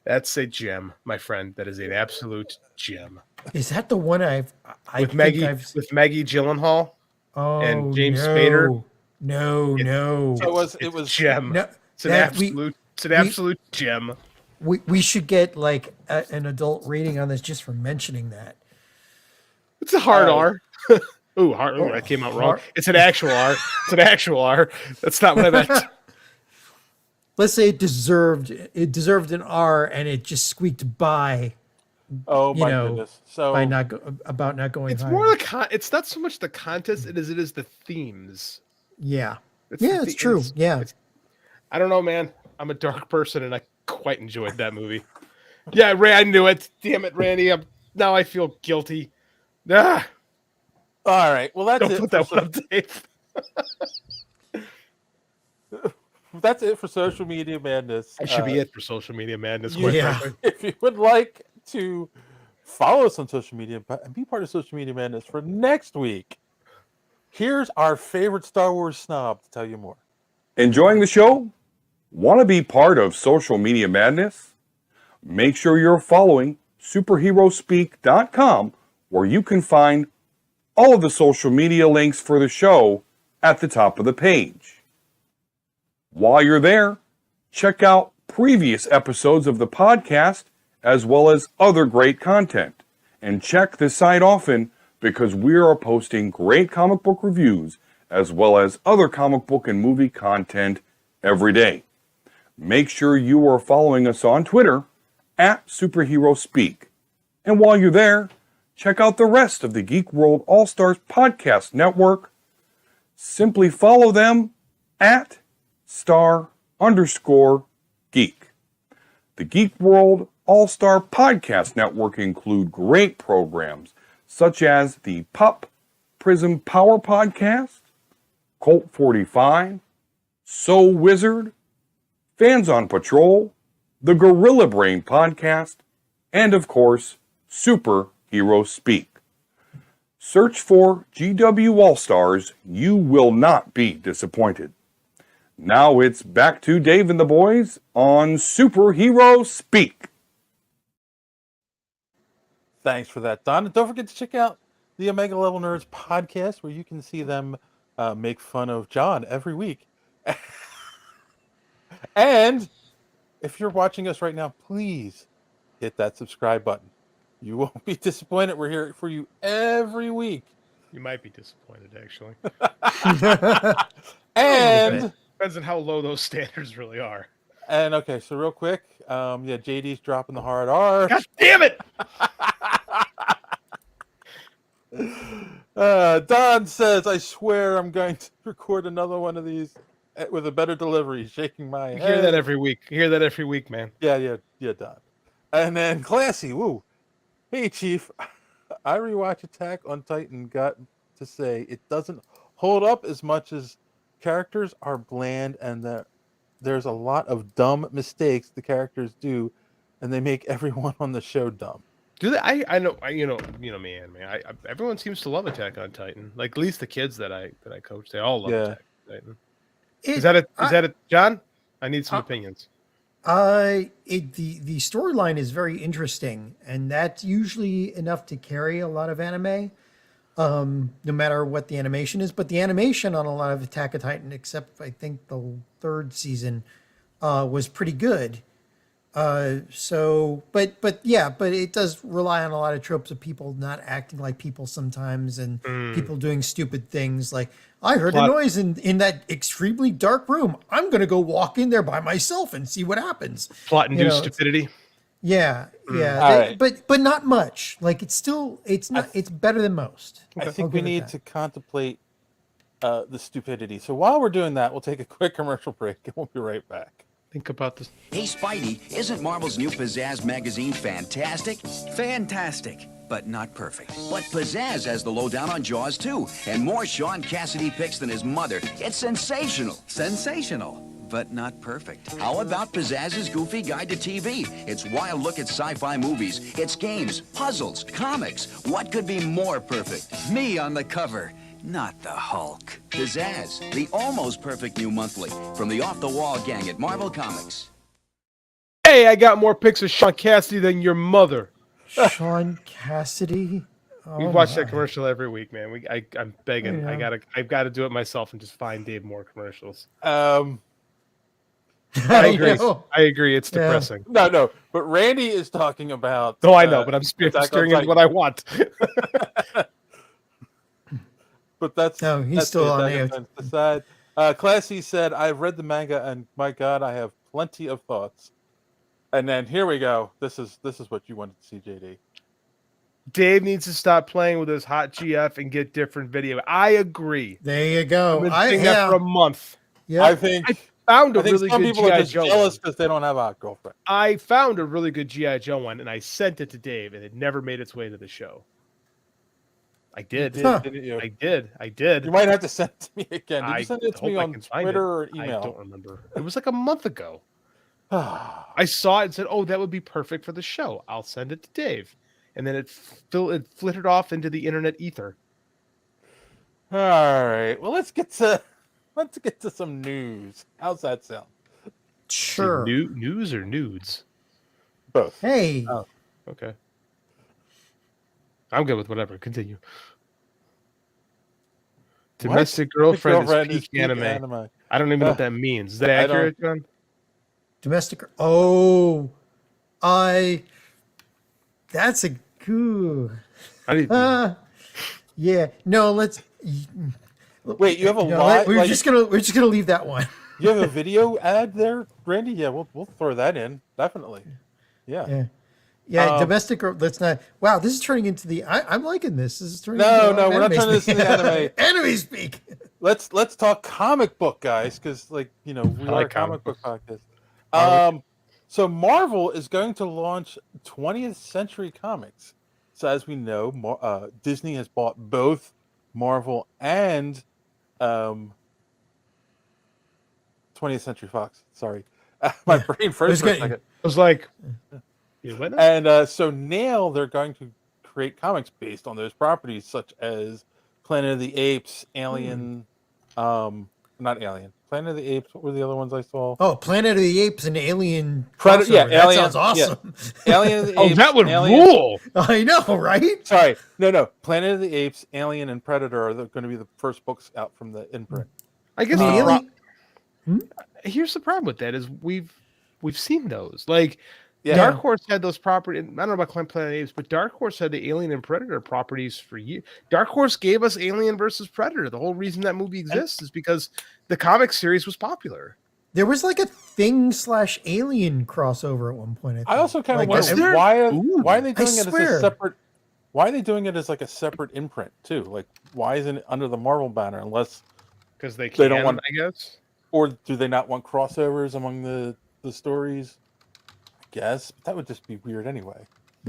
that's a gem, my friend. That is an absolute gem. Is that the one with Maggie Gyllenhaal and James Spader? No. So it was gem. No, it's an absolute gem. We should get like an adult rating on this just for mentioning that. It's a hard R. Ooh, hard. Ooh, that came out wrong. It's an actual R. It's an actual R. That's not what I meant. Let's say it deserved an R, and it just squeaked by. Oh my goodness! So by not going. It's higher. more it's not so much the contest as it is the themes. Yeah. It's true. Yeah. I don't know, man. I'm a dark person, and I quite enjoyed that movie. Yeah, Ray, I knew it. Damn it, Randy. Now I feel guilty. Ah. All right. Well, that's Don't it. Put that one on tape. That's it for social media madness. That should be it for social media madness. Yeah. If you would like to Follow us on social media and be part of Social Media Madness for next week. Here's our favorite Star Wars snob to tell you more. Enjoying the show? Want to be part of Social Media Madness? Make sure you're following superheroespeak.com, where you can find all of the social media links for the show at the top of the page. While you're there, check out previous episodes of the podcast as well as other great content. And check the site often because we are posting great comic book reviews as well as other comic book and movie content every day. Make sure you are following us on Twitter at SuperheroSpeak. And while you're there, check out the rest of the Geek World All-Stars Podcast Network. Simply follow them at *_geek. The Geek World All-Star Podcast Network include great programs such as the Pop Prism Power Podcast, Colt 45, So Wizard, Fans on Patrol, the Gorilla Brain Podcast, and of course, Superhero Speak. Search for GW All-Stars. You will not be disappointed. Now it's back to Dave and the boys on Superhero Speak. Thanks for that, Don. And don't forget to check out the Omega Level Nerds podcast, where you can see them make fun of John every week. And if you're watching us right now, please hit that subscribe button. You won't be disappointed. We're here for you every week. You might be disappointed, actually. And depends on how low those standards really are. And okay, so real quick, JD's dropping the hard R. God damn it! Don says, I swear I'm going to record another one of these with a better delivery, shaking my head. You hear that every week. You hear that every week, man. Yeah, Don. And then Classy, woo. Hey, Chief, I rewatched Attack on Titan, got to say it doesn't hold up as much as characters are bland and there's a lot of dumb mistakes the characters do, and they make everyone on the show dumb. Do they? I know. You know me, man. Everyone seems to love Attack on Titan. Like at least the kids that I coach, they all love Attack on Titan. Is that it, John? I need some opinions. The storyline is very interesting, and that's usually enough to carry a lot of anime, no matter what the animation is. But the animation on a lot of Attack on Titan, except I think the third season, was pretty good. But it does rely on a lot of tropes of people not acting like people sometimes, and people doing stupid things. Like, I heard a noise in that extremely dark room. I'm going to go walk in there by myself and see what happens. Plot-induced stupidity. Yeah. Right. But not much. Like, it's better than most. I think we need to contemplate the stupidity. So while we're doing that, we'll take a quick commercial break and we'll be right back. Think about this. Hey, Spidey, isn't Marvel's new Pizzazz magazine fantastic? Fantastic, but not perfect. But Pizzazz has the lowdown on Jaws, too, and more Sean Cassidy picks than his mother. It's sensational. Sensational, but not perfect. How about Pizzazz's Goofy Guide to TV? It's wild look at sci-fi movies. It's games, puzzles, comics. What could be more perfect? Me on the cover. Not the Hulk. Pizzazz, the almost perfect new monthly from the off-the-wall gang at Marvel Comics. Hey, I got more pics of Sean Cassidy than your mother. Sean Cassidy? We watch that commercial every week, man. I'm begging. Yeah. I've got to do it myself and just find Dave more commercials. I agree. It's depressing. No. But Randy is talking about. Oh, I know, but I'm steering into what I want. But that's still on the side. Classy said, I've read the manga and my God, I have plenty of thoughts. And then here we go. This is what you wanted to see, JD. Dave needs to stop playing with his hot GF and get different video. I agree. There you go. I've been saying that for a month. Yeah. I think found a really some good people G.I. are just Joe jealous one. because they don't have a girlfriend. I found a really good G.I. Joe one and I sent it to Dave and it never made its way to the show. I did. Didn't you? I did. You might have to send it to me again. Did you send it to me on Twitter or email? I don't remember. It was like a month ago. I saw it and said, "Oh, that would be perfect for the show. I'll send it to Dave." and then it flittered off into the internet ether. All right. Well, let's get to some news. How's that sound? Sure. News or nudes? Both. Hey. Oh, okay. I'm good with whatever. Continue. Domestic girlfriend is peak anime. I don't even know what that means. Is that accurate, John? Domestic. Oh, that's a good. Yeah. No. Let's. Wait. You have a lot. We're just gonna leave that one. You have a video ad there, Randy? Yeah, we'll throw that in. Definitely. Yeah. Domestic. Let's not. Wow, this is turning into the. I'm liking this. This is turning. No, we're not turning this into anime. Anime speak. Let's talk comic book, guys, because we are a comic book podcast. So Marvel is going to launch 20th Century Comics. So as we know, Disney has bought both Marvel and 20th Century Fox. Sorry, my brain froze for a second. It was like. And so now they're going to create comics based on those properties, such as Planet of the Apes, Alien, not Alien, Planet of the Apes. What were the other ones I saw? Oh, Planet of the Apes and Alien. Predator. Yeah, that Alien. sounds awesome. Yeah. Alien of the Apes. That would rule. I know, right? Sorry, no. Planet of the Apes, Alien, and Predator are going to be the first books out from the imprint. I guess here's the problem with that is we've seen those like. Yeah. Dark Horse had those properties. I don't know about Planet of the Apes, but Dark Horse had the Alien and Predator properties for years. Dark Horse gave us Alien versus Predator. The whole reason that movie exists is because the comic series was popular. There was like a Thing/Alien crossover at one point. I also kind of wonder why are they doing it as a separate? Why are they doing it as like a separate imprint too? Like, why isn't it under the Marvel banner? Unless because they don't want, I guess, or do they not want crossovers among the stories? Guess, but that would just be weird anyway.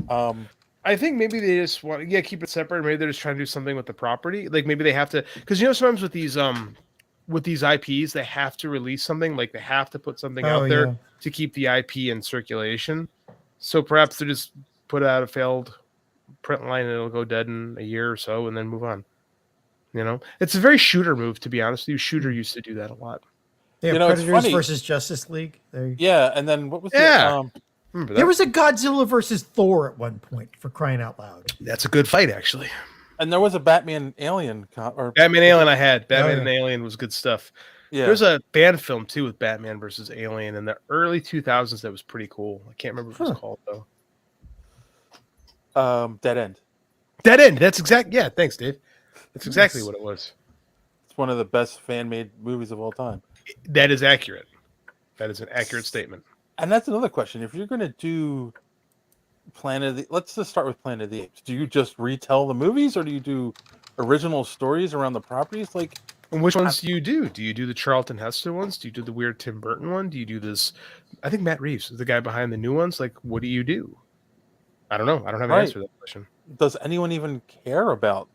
I think maybe they just want keep it separate. Maybe they're just trying to do something with the property. Like maybe they have to, because sometimes with these IPs they have to release something. Like they have to put something out there to keep the IP in circulation. So perhaps they just put out a failed print line and it'll go dead in a year or so and then move on. It's a very Shooter move, to be honest with you. Shooter used to do that a lot. Yeah, Predators versus Justice League. And then what was it? There was a Godzilla versus Thor at one point, for crying out loud. That's a good fight, actually. And there was a Batman Alien. Batman Alien I had. Batman and Alien was good stuff. Yeah. There's a band film, too, with Batman versus Alien in the early 2000s that was pretty cool. I can't remember what it was called, though. Dead End. Dead End. That's exact. Yeah, thanks, Dave. That's exactly what it was. It's one of the best fan-made movies of all time. That is accurate. That is an accurate statement. And that's another question. If you're going to do let's just start with Planet of the Apes. Do you just retell the movies, or do you do original stories around the properties? Like, and which ones do you do? Do you do the Charlton Heston ones? Do you do the weird Tim Burton one? Do you do this? I think Matt Reeves is the guy behind the new ones. Like, what do you do? I don't know. I don't have an answer to that question. Does anyone even care about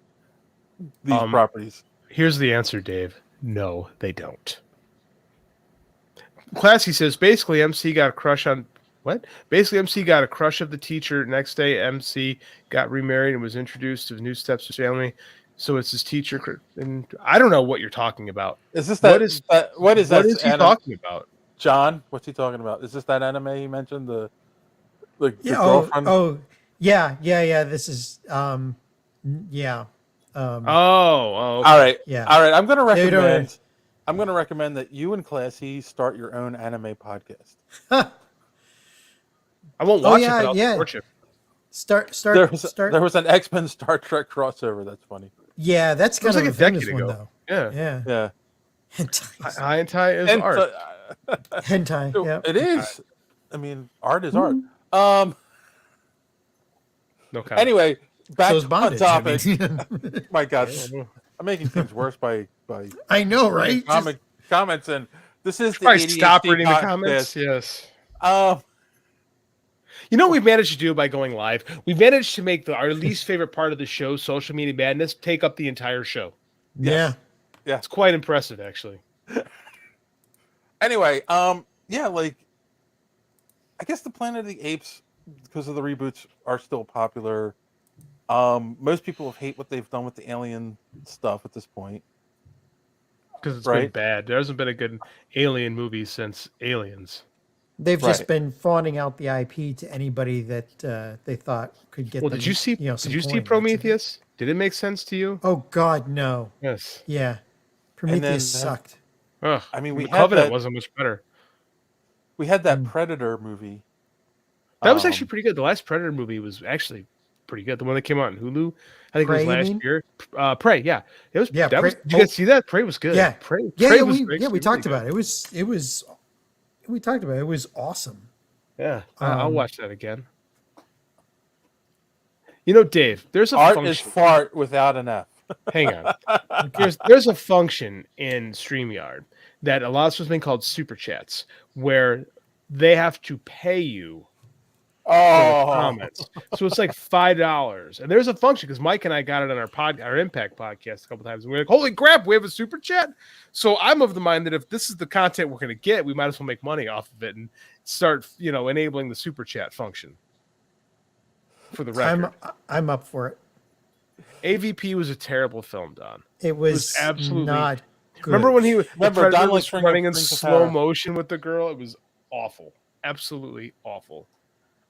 these properties? Here's the answer, Dave. No, they don't. Classy says basically MC got a crush on what? Basically MC got a crush of the teacher. Next day MC got remarried and was introduced to his new stepsister's family. So it's his teacher. And I don't know what you're talking about. Is this that? What is he talking about? John, what's he talking about? Is this that anime he mentioned? The girlfriend? Yeah. This is okay. All right. Yeah. All right. I'm going to recommend that you and Classy start your own anime podcast. I won't watch it, but I'll watch it. Start. There was an X-Men Star Trek crossover. That's funny. Yeah, that's kind of like a decade ago. Yeah. Hentai is art. Hentai. Yeah. It is. I mean, art is art. No comment. Anyway, back so on topic. My God, I'm making things worse by I know, right? Comments, and this is the ADHD stop reading the comments. Yes. You know what we've managed to do by going live? We've managed to make our least favorite part of the show, social media madness, take up the entire show. Yeah. It's quite impressive, actually. Anyway, like, I guess the Planet of the Apes because of the reboots are still popular. Most people hate what they've done with the Alien stuff at this point. Because it's been Right? bad. There hasn't been a good Alien movie since Aliens. They've just Right. been fawning out the IP to anybody that they thought could get Well, them, did you see? you know, Did some you see coin. That's it. Prometheus? Did it make sense to you? Oh God, no. Yes. Yeah, And then, Prometheus sucked. Ugh. I mean, we The had Covenant that. wasn't much better. We had that Predator movie. That was actually pretty good. The last Predator movie was actually pretty good. The one that came out in Hulu, I think Prey, it you was last mean? year. Prey, yeah, it was. Yeah, that Prey- was. Did you guys see that? Prey was good. Yeah, Prey. yeah, Prey yeah. was We actually really talked good. about it. It was. We talked about it. It was awesome. Yeah, I'll Um, watch that again. You know, Dave, there's a Art function. is fart without an F. Hang on. There's a function in StreamYard that allows for something called super chats, where they have to pay you for the comments. So it's like $5, and there's a function because Mike and I got it on our Impact podcast a couple times, and we're like, "Holy crap, we have a super chat!" So I'm of the mind that if this is the content we're going to get, we might as well make money off of it and start, enabling the super chat function. For the record, I'm up for it. AVP was a terrible film, Don. It was absolutely not good. Remember when the Predator Don was likes running in Rings of slow Power. motion with the girl? It was awful. Absolutely awful.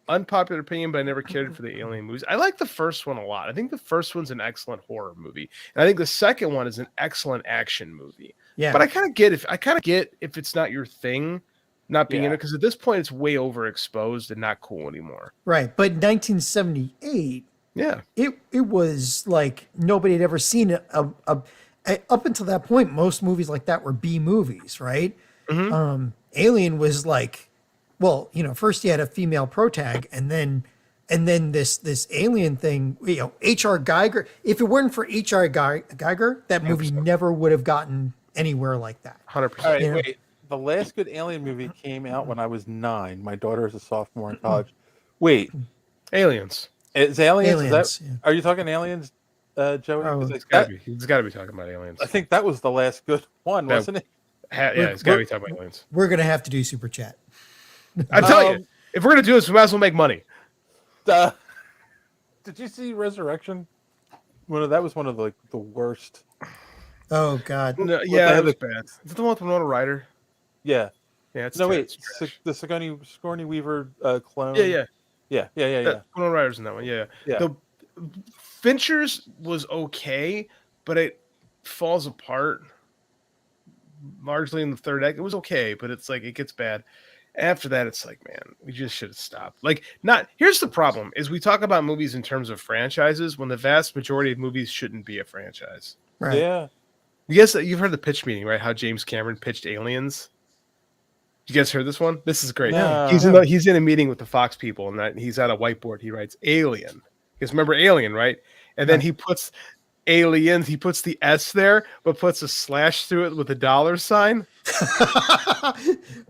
Unpopular opinion, but I never cared for the Alien movies. I like the first one a lot. I think the first one's an excellent horror movie. And I think the second one is an excellent action movie. Yeah. But I kind of get if it's not your thing, not being in it, because at this point it's way overexposed and not cool anymore. Right, but 1978. Yeah, it was like nobody had ever seen a up until that point. Most movies like that were B movies, right? Mm-hmm. Alien was like, well, first you had a female protag, and then this alien thing. H.R. Geiger. If it weren't for H.R. Geiger, that movie never would have gotten anywhere like that. 100%. All right, wait. The last good Alien movie came out when I was 9. My daughter is a sophomore in college. Wait, Aliens. Is Aliens? Aliens, Yeah. Are you talking Aliens, Joey? 'Cause He's got to be talking about Aliens. I think that was the last good one, wasn't it? Yeah, he's got to be talking about Aliens. We're gonna have to do super chat. I'm telling you, if we're gonna do this, we might as well make money. Did you see Resurrection? That was one of the worst. Oh God. No, yeah, it was bad. Is it the one with Winona Ryder? Yeah. Yeah, it's no, trash. wait. The Sigourney Weaver clone. Yeah. Winona Ryder's in that one. Yeah. Yeah. The Fincher's was okay, but it falls apart largely in the third act. It was okay, but it's like it gets bad. After that, it's like, man, we just should have stopped. Here's the problem: is we talk about movies in terms of franchises when the vast majority of movies shouldn't be a franchise. Right. Yeah. Yes, you've heard the pitch meeting, right? How James Cameron pitched Aliens. You guys heard this one? This is great. No. He's in a meeting with the Fox people, and he's at a whiteboard. He writes Alien. Because remember Alien, right? And then he puts Aliens. He puts the S there, but puts a slash through it with a dollar sign.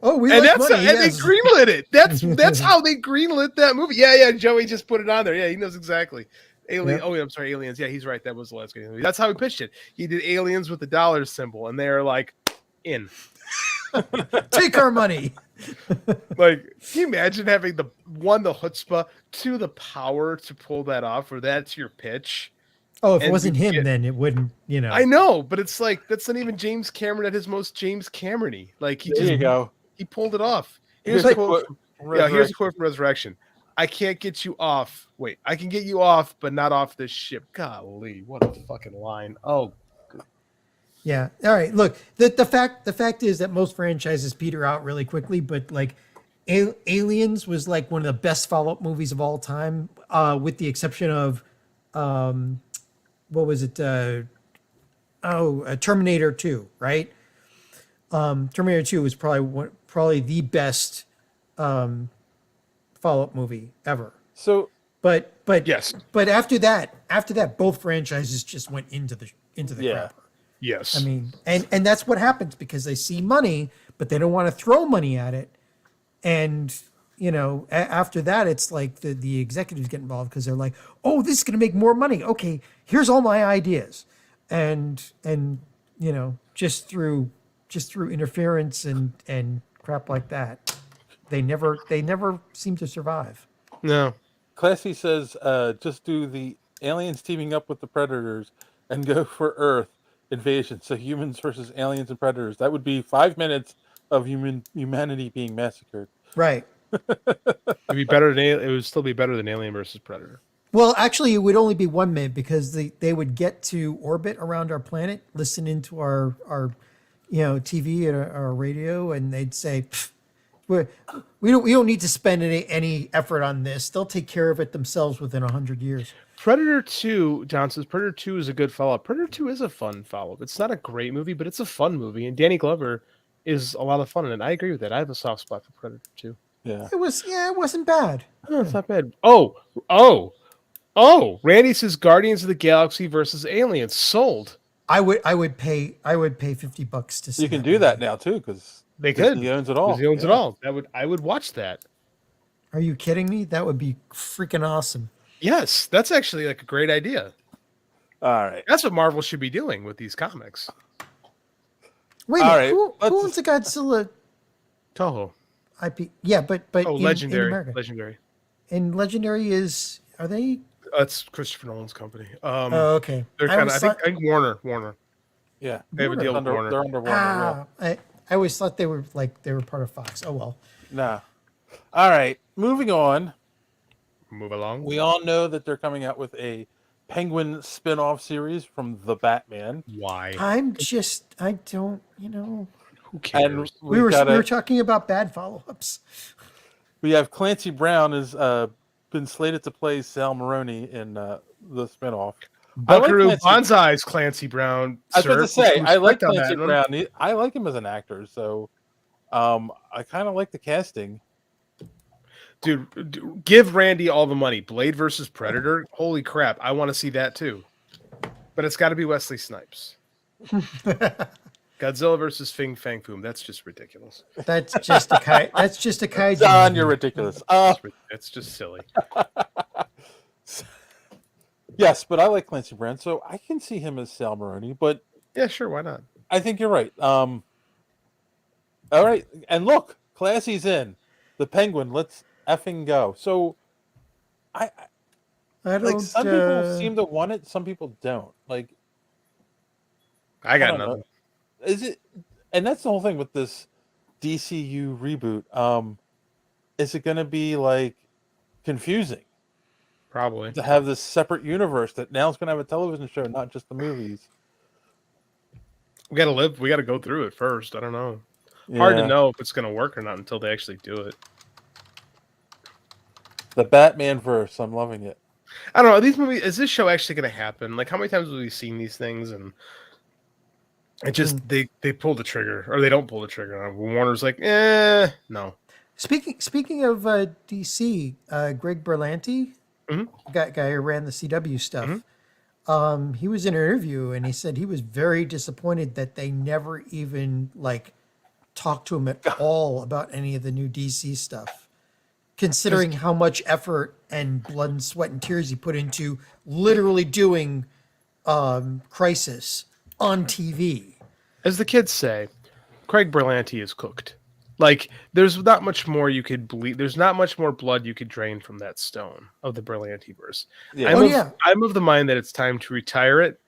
Oh, and they greenlit it. That's how they greenlit that movie. Yeah. Joey just put it on there. Yeah, he knows exactly. Alien. Yep. Oh, yeah, I'm sorry, Aliens. Yeah, he's right. That was the last movie. That's how he pitched it. He did Aliens with the dollar symbol, and they're like, in. Take our money. Like, can you imagine having the chutzpah, 2 the power to pull that off, or that's your pitch? Oh, if it wasn't him, then it wouldn't. I know, but it's like that's not even James Cameron at his most James Cameron-y. Like There you go. He pulled it off. Here's a quote from Here's a quote from Resurrection. I can't get you off. Wait, I can get you off, but not off this ship. Golly, what a fucking line. Oh, good. Yeah. All right. Look, the fact is that most franchises peter out really quickly, but like Aliens was like one of the best follow-up movies of all time, with the exception of what was it? Terminator 2, right? Terminator 2 was probably the best follow-up movie ever. So, but yes, but after that, both franchises just went into the crapper. Yes, I mean, and that's what happens because they see money, but they don't want to throw money at it, and after that, it's like the executives get involved because they're like, oh, this is going to make more money. Okay, here's all my ideas, and just through interference and crap like that, they never seem to survive. No. Classy says, just do the aliens teaming up with the predators and go for Earth invasion. So humans versus aliens and predators. That would be 5 minutes of humanity being massacred. Right. It'd be better than it would still be better than Alien versus Predator. Well, actually, it would only be 1 minute because they would get to orbit around our planet, listen into our TV and our radio, and they'd say, we don't need to spend any effort on this. They'll take care of it themselves within 100 years. Predator 2, John says Predator 2 is a good follow-up. Predator 2 is a fun follow-up. It's not a great movie, but it's a fun movie, and Danny Glover is a lot of fun in it. I agree with that. I have a soft spot for Predator 2. Yeah. It wasn't bad. No, it's not bad. Randy says Guardians of the Galaxy versus Aliens. Sold. I would pay $50 to see. You can do that now too, because they could. He owns it all. He owns it all. I would watch that. Are you kidding me? That would be freaking awesome. Yes, that's actually like a great idea. All right. That's what Marvel should be doing with these comics. Wait a minute. Who owns the Godzilla Toho IP? Yeah, but Legendary. in America. Legendary. And Legendary are they? That's Christopher Nolan's company. Okay. They're kind of. I think Warner. Yeah, they have a deal with Warner. They're under Warner. I always thought they were part of Fox. Oh well. Nah. All right. Moving on. Move along. We all know that they're coming out with a Penguin spin-off series from the Batman. Why? I don't. Who cares? And we were talking about bad follow-ups. We have Clancy Brown has been slated to play Sal Maroni in the spinoff. Buckaroo Banzai's Clancy Brown. I was about to say, I like Clancy Brown. I like him as an actor, so I kind of like the casting. Dude, give Randy all the money. Blade versus Predator. Holy crap! I want to see that too. But it's got to be Wesley Snipes. Godzilla versus Fing Fang Foom. That's just ridiculous. That's just a kaiju. John, you're ridiculous. It's just silly. Yes, but I like Clancy Brown, so I can see him as Sal Maroni. But yeah, sure, why not? I think you're right. All right, and look, Clancy's in the Penguin. Let's effing go. So, I don't, like some people seem to want it, some people don't. Like, I got nothing. Is it? And that's the whole thing with this DCU reboot. Is it going to be like confusing? Probably to have this separate universe that now is going to have a television show, not just the movies. We got to go through it first. I don't know. Yeah. Hard to know if it's going to work or not until they actually do it. The Batman verse, I'm loving it. I don't know. These movies, is this show actually going to happen? Like, how many times have we seen these things and it just they pull the trigger or they don't pull the trigger? Warner's like, no. Speaking of DC, Greg Berlanti. Mm-hmm. Guy who ran the CW stuff. Mm-hmm. He was in an interview and he said he was very disappointed that they never even talked to him at all about any of the new DC stuff, considering how much effort and blood and sweat and tears he put into literally doing Crisis on TV. As the kids say, Craig Berlanti is cooked. Like, there's not much more you could bleed. There's not much more blood you could drain from that stone of the Berlantiverse. Yeah. I'm of the mind that it's time to retire it,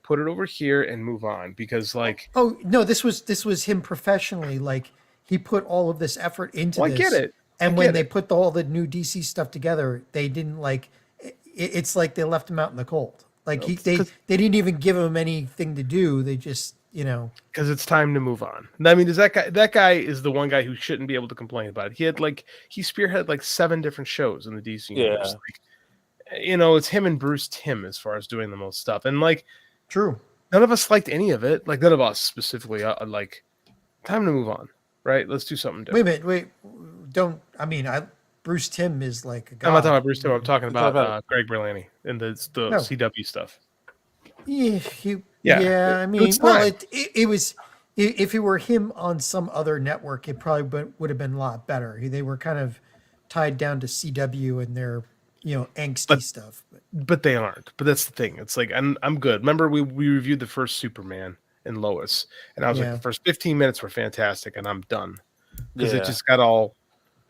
put it over here, and move on. Because, oh no, this was him professionally. Like, he put all of this effort into this. I get it. And when they put all the new DC stuff together, they didn't it's like they left him out in the cold. Like they didn't even give him anything to do. They just. Because it's time to move on. I mean, that guy is the one guy who shouldn't be able to complain about it. He spearheaded 7 different shows in the DC universe. It's him and Bruce Timm as far as doing the most stuff. And true, none of us liked any of it. Like, none of us specifically. Time to move on, right? Let's do something different. Wait, don't. I mean, Bruce Timm is like a god. I'm not talking about Bruce Timm. I'm talking about Greg Berlanti and the CW stuff. Yeah. I mean, it was. If it were him on some other network, it probably would have been a lot better. They were kind of tied down to CW and their, angsty stuff. But they aren't. But that's the thing. It's like I'm good. Remember we reviewed the first Superman and Lois, and I was like, the first 15 minutes were fantastic, and I'm done because it just got all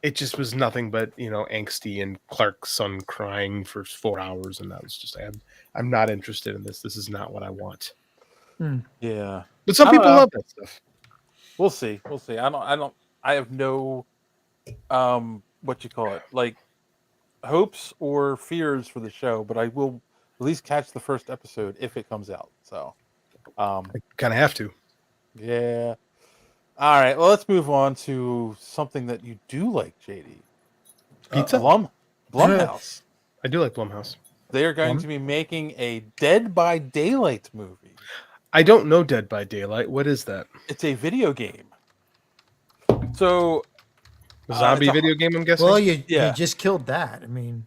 it just was nothing but angsty and Clark's son crying for 4 hours, and that was just I'm not interested in this. This is not what I want. Yeah, But some I don't people know. love that stuff. We'll see. We'll see. I have no what you call it, like hopes or fears for the show, but I will at least catch the first episode if it comes out. So I kind of have to. yeah. All right. Well, let's move on to something that you do like, JD. Pizza? Blumhouse. I do like Blumhouse. They are going to be making a Dead by Daylight movie. I don't know Dead by Daylight. What is that? It's a video game. So, a zombie video game, I'm guessing? Well, you just killed that. I mean,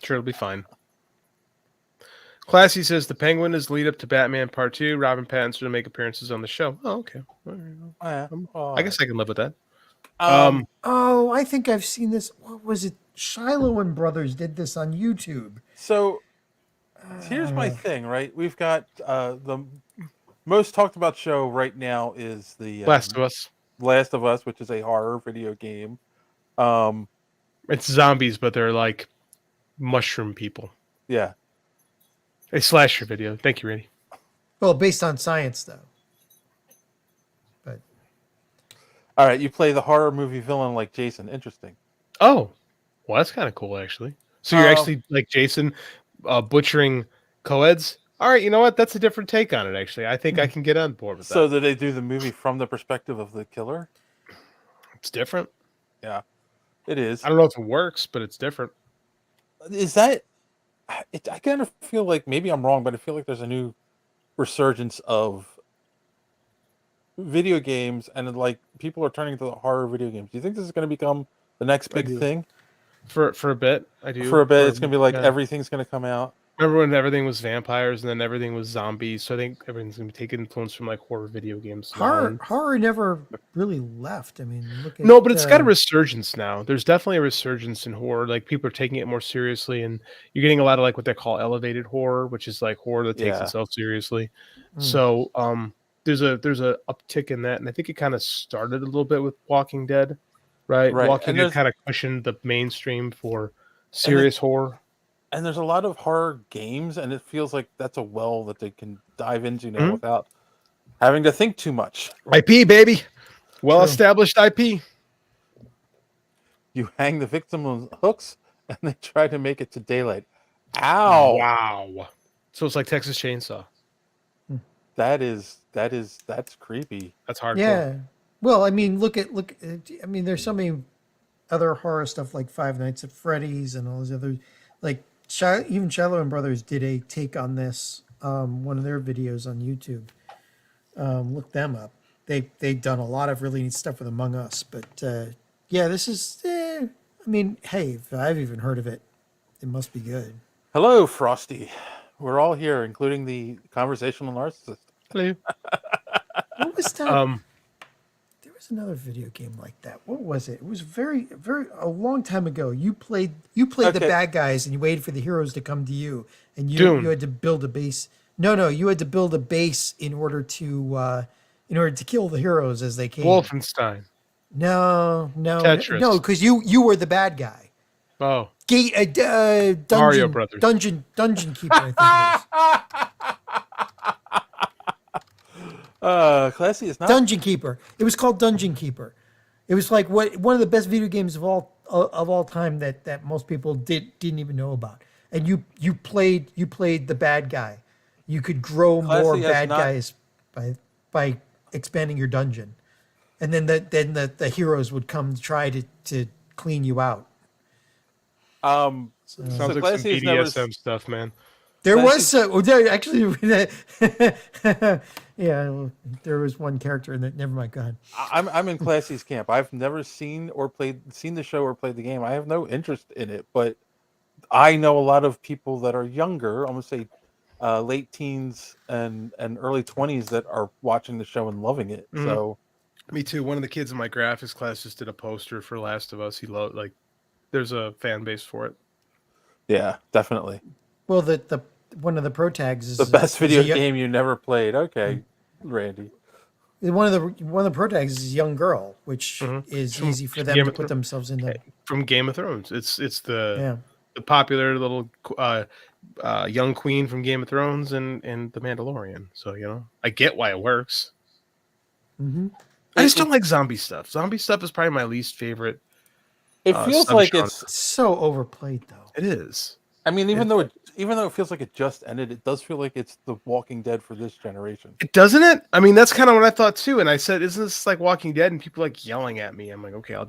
sure, it'll be fine. Classy says the Penguin is lead up to Batman Part 2. Robin Pattinson will make appearances on the show. Oh, okay. I guess I can live with that. oh, I think I've seen this. What was it? Shiloh and Brothers did this on YouTube. So here's my thing, right? We've got the most talked about show right now is the Last of Us. Last of Us, which is a horror video game. It's zombies, but they're like mushroom people. Yeah. A slasher video. Thank you, Randy. Well, based on science, though. But all right, you play the horror movie villain like Jason. Interesting. Oh, well, that's kind of cool, actually. So you're actually like Jason, butchering co-eds. All right, you know what? That's a different take on it. Actually, I think I can get on board with that. So did they do the movie from the perspective of the killer? It's different. Yeah, it is. I don't know if it works, but it's different. Is that? I kind of feel like maybe I'm wrong, but I feel like there's a new resurgence of video games, and like people are turning to horror video games. Do you think this is going to become the next big thing? For a bit, I do. For a bit, it's going to be like everything's going to come out. Remember when everything was vampires and then everything was zombies? So I think everything's going to be taking influence from like horror video games. Horror never really left. I mean, look at no, but it's got a resurgence now. There's definitely a resurgence in horror. Like people are taking it more seriously, and you're getting a lot of like what they call elevated horror, which is like horror that takes itself seriously. So there's a uptick in that, and I think it kind of started a little bit with Walking Dead, right? Walking Dead kind of cushioned the mainstream for serious horror. And there's a lot of horror games, and it feels like that's a well that they can dive into now without having to think too much. IP, baby. Well-established IP. You hang the victim on hooks, and they try to make it to daylight. Ow! Wow. So it's like Texas Chainsaw. That's creepy. That's hardcore. Yeah. Well, I mean, look. I mean, there's so many other horror stuff like Five Nights at Freddy's and all these other, like. Even Shiloh and Brothers did a take on this, one of their videos on YouTube. Look them up. They've done a lot of really neat stuff with Among Us. But yeah, this is, I mean, hey, if I've even heard of it, it must be good. Hello, Frosty. We're all here, including the conversational narcissist. Hello. What was that? There was another video game like that. What was it? It was a long time ago. You played the bad guys and you waited for the heroes to come to you, and you had to build a base. No, you had to build a base in order to kill the heroes as they came. Wolfenstein. No, Tetris. no, because you were the bad guy. Oh, Mario Brothers. Dungeon Keeper. I think it was. Classy is not Dungeon Keeper. It was called Dungeon Keeper. It was like one of the best video games of all time that most people didn't even know about. And you played the bad guy. You could grow more bad guys by expanding your dungeon, and then the heroes would come to try to clean you out. Sounds like some BDSM stuff, man. There was actually, yeah. There was one character in that. Never mind. Go ahead. I'm in Classy's camp. I've never seen the show or played the game. I have no interest in it, but I know a lot of people that are younger. I'm gonna say late teens and early 20s that are watching the show and loving it. Mm-hmm. So, me too. One of the kids in my graphics class just did a poster for Last of Us. He loved there's a fan base for it. Yeah, definitely. Well, the one of the pro tags is the best video game you never played. Okay, Randy. one of the protagonists is a young girl, which is easy for them to put themselves in. From Game of Thrones. It's Yeah. the popular little young queen from Game of Thrones and the Mandalorian. So I get why it works. Mm-hmm. I just don't like zombie stuff. Zombie stuff is probably my least favorite. It feels like it's so overplayed, though. It is. I mean, even though it feels like it just ended, it does feel like it's The Walking Dead for this generation. It doesn't it? I mean, that's kind of what I thought too. And I said, "Isn't this like Walking Dead?" And people like yelling at me. I'm like, "Okay, I'll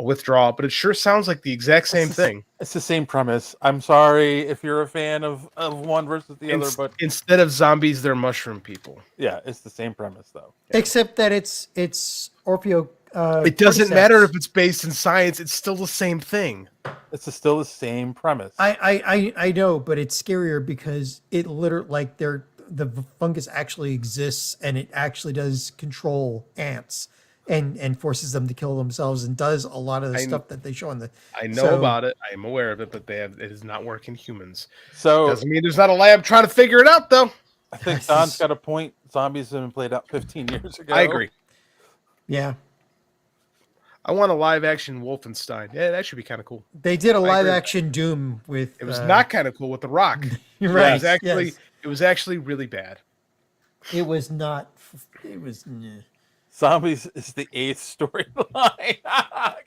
withdraw." But it sure sounds like the exact same thing. It's the same premise. I'm sorry if you're a fan of one versus the other, but instead of zombies, they're mushroom people. Yeah, it's the same premise though. Except that it's Orpeo. It doesn't matter if it's based in science; it's still the same thing. It's still the same premise. I know, but it's scarier because it literally the fungus actually exists and it actually does control ants and forces them to kill themselves and does a lot of the stuff that they show in the. I know about it. I am aware of it, but it does not work in humans. So doesn't mean there's not a lab trying to figure it out, though. I think Don's got a point. Zombies have been played out 15 years ago. I agree. Yeah. I want a live action Wolfenstein. Yeah, that should be kind of cool. They did a live action Doom with. It was not kind of cool with The Rock. You're right. It was actually really bad. It was not. It was. Zombies is the 8th storyline.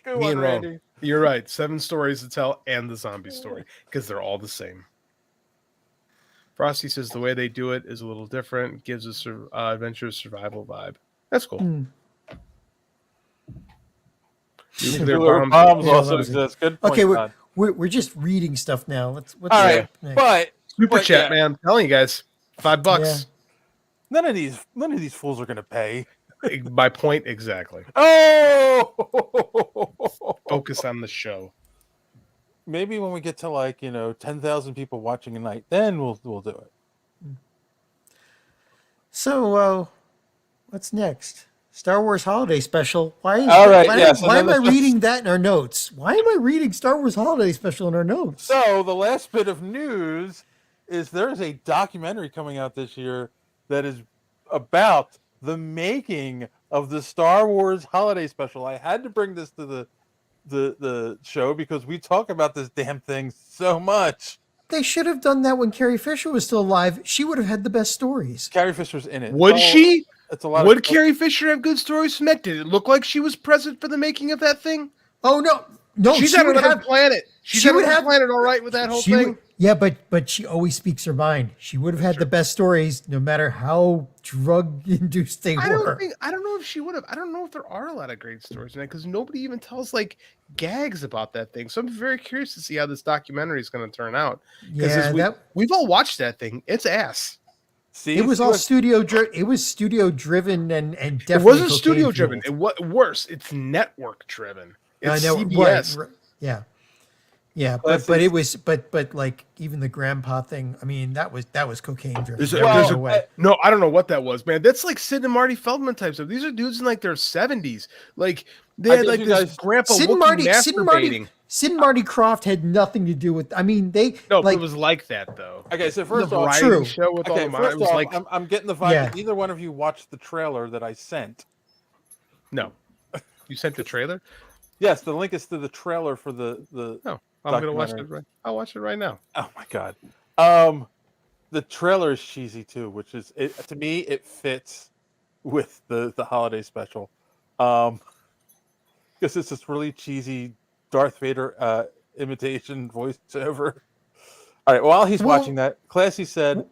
Good one, Randy. You're right. 7 stories to tell and the zombie story because they're all the same. Frosty says the way they do it is a little different. Gives us adventure survival vibe. That's cool. Nuclear bombs also exist. Good point. Okay, we're just reading stuff now. What's all right, but super chat, man. I'm telling you guys, $5. Yeah. None of these fools are going to pay. My point exactly. Oh, focus on the show. Maybe when we get to 10,000 people watching a night, then we'll do it. So, what's next? Star Wars Holiday Special. Why am I reading that in our notes? Why am I reading Star Wars Holiday Special in our notes? So the last bit of news is there's a documentary coming out this year that is about the making of the Star Wars Holiday Special. I had to bring this to the show because we talk about this damn thing so much. They should have done that when Carrie Fisher was still alive. She would have had the best stories. Carrie Fisher's in it. Would she? It's a lot. Would Carrie Fisher have good stories from that? Did it look like she was present for the making of that thing? Oh no, she's on another planet. She's on another planet, all right, with that whole thing. But she always speaks her mind. She would have had the best stories, no matter how drug induced they were. I don't know if she would have. I don't know if there are a lot of great stories in that because nobody even tells gags about that thing. So I'm very curious to see how this documentary is going to turn out. Yeah, we've all watched that thing. It's ass. See, it was all studio driven. It was studio driven and definitely. It wasn't studio driven. It was worse. It's network driven. It's CBS. Right. Yeah, but it was but even the grandpa thing. I mean, that was cocaine driven. No, I don't know what that was, man. That's like Sid and Marty Feldman type stuff. These are dudes in their 70s. They had this grandpa masturbating. Sid and Marty Krofft had nothing to do with. I mean, it was like that though. Okay, so first off, I'm getting the vibe that neither one of you watched the trailer that I sent. No, you sent the trailer. Yes, the link is to the trailer for the. No, I'm gonna watch it. I'll watch it right now. Oh my god, the trailer is cheesy too, which is to me it fits with the holiday special, because it's this really cheesy Darth Vader imitation voiceover. All right, while he's watching that, Classy said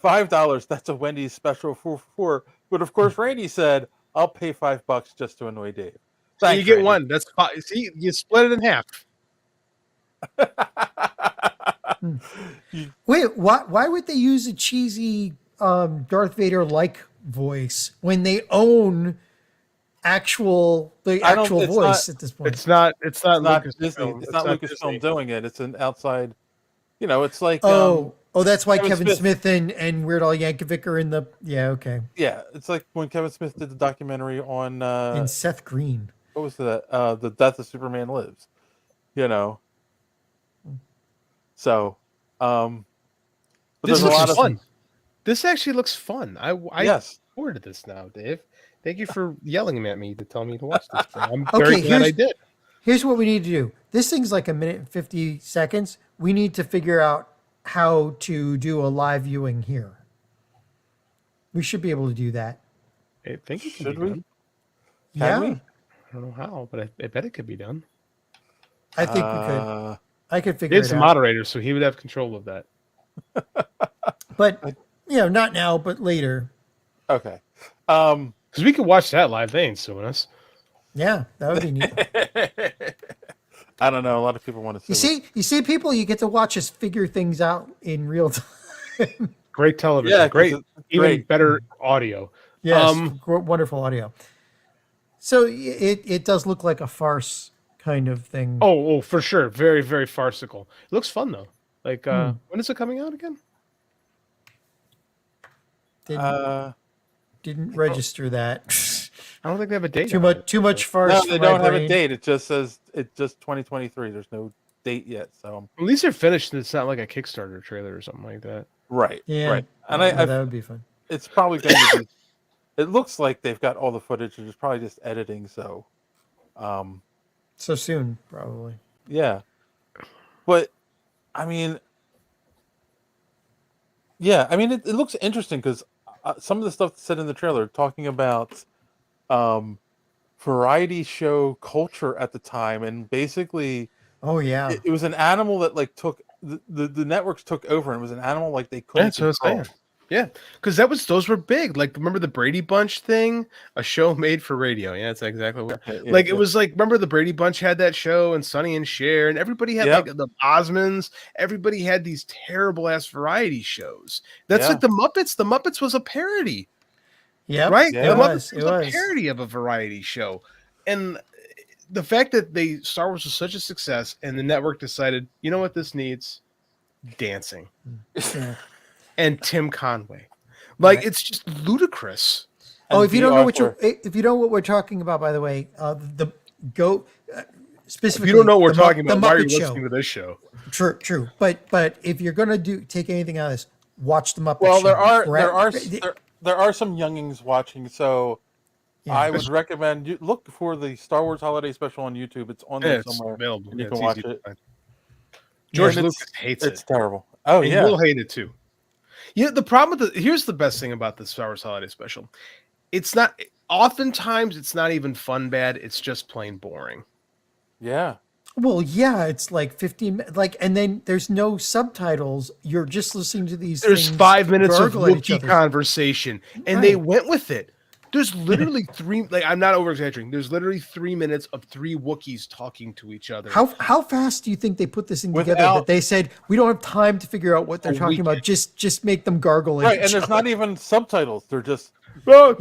$5. That's a Wendy's special for. But of course, Randy said, "I'll pay $5 just to annoy Dave." So you get one. That's fine. See, you split it in half. Wait, why would they use a cheesy Darth Vader like voice when they own actual voice at this point? It's not Disney. It's not Lucasfilm doing it. It's an outside. It's like that's why Kevin Smith and Weird Al Yankovic are in the okay. Yeah, it's like when Kevin Smith did the documentary on and Seth Green. What was that? The Death of Superman Lives. So, this looks fun. This actually looks fun. I yes. forward to this now, Dave. Thank you for yelling at me to tell me to watch this. I'm very Okay, glad I did. here's what we need to do. This thing's like a minute and 50 seconds. We need to figure out how to do a live viewing here. We should be able to do that. I think it Should be we? done. Yeah, we? I don't know how, but I bet it could be done. I think we could. I could figure It's it the out. moderator, so he would have control of that. But not now, but later. Okay. Because we could watch that live. They ain't suing us. Yeah, that would be neat. I don't know. A lot of people want to You see, people, you get to watch us figure things out in real time. Great television. Yeah, 'cause great, it's even great. better audio. Yes, wonderful audio. So it does look like a farce kind of thing. Oh, for sure. Very, very farcical. It looks fun though. Like, when is it coming out again? Didn't register that. I don't think they have a date. Too much farce. No, for they my don't have a brain. date. It just says it's just 2023. There's no date yet. So At least they're finished. And it's not like a Kickstarter trailer or something like that. right, Yeah, right. And that would be fun. it's probably going to be. It looks like they've got all the footage. It's probably just editing. So, So soon, probably. yeah. But I mean, yeah. I mean, it looks interesting because some of the stuff said in the trailer talking about variety show culture at the time, and basically, Oh yeah. it was an animal that like took the networks took over, and it was an animal like they Yeah, couldn't that's what I was control. saying. Yeah, because those were big. Like, remember the Brady Bunch thing? A show made for radio. Yeah, that's exactly what. Yeah, Like, yeah. it was like, remember the Brady Bunch had that show, and Sonny and Cher, and everybody had Yep. like the Osmonds. Everybody had these terrible ass variety shows. That's Yeah. like the Muppets. The Muppets was a parody, Yeah. right? Yeah. The It was. Muppets It was was. a parody of a variety show, and the fact that Star Wars was such a success, and the network decided, you know what, this needs dancing, Yeah. and Tim Conway. Like, Right. it's just ludicrous. Oh, And if you don't know VR if you know what we're talking about, by the way, the go If specifically. you don't know what we're the Mu- talking the about, why are you Muppet listening Show. to this show? True. But if you're gonna take anything out of this, watch the Muppet Well, Show. there are some youngings watching, so Yeah. I would recommend you look for the Star Wars Holiday Special on YouTube. It's on there It's somewhere, available. and you Yeah, can it's watch easy to it. find. George And Lucas hates it's it. terrible. Oh And yeah, we'll hate it too. Yeah, the problem with here's the best thing about the Star Wars Holiday Special. It's not oftentimes it's not even fun bad, it's just plain boring. yeah. Well, yeah, it's like 15 and then there's no subtitles. You're just listening to these There's things 5 minutes of gargle at each Wookiee other. conversation, and they Right. went with it. There's literally I'm not over exaggerating. There's literally 3 minutes of 3 Wookiees talking to each other. How fast do you think they put this in together Without- that they said we don't have time to figure out what they're A talking about? Just make them gargle at Right, and each there's other. not even subtitles. They're just Yeah,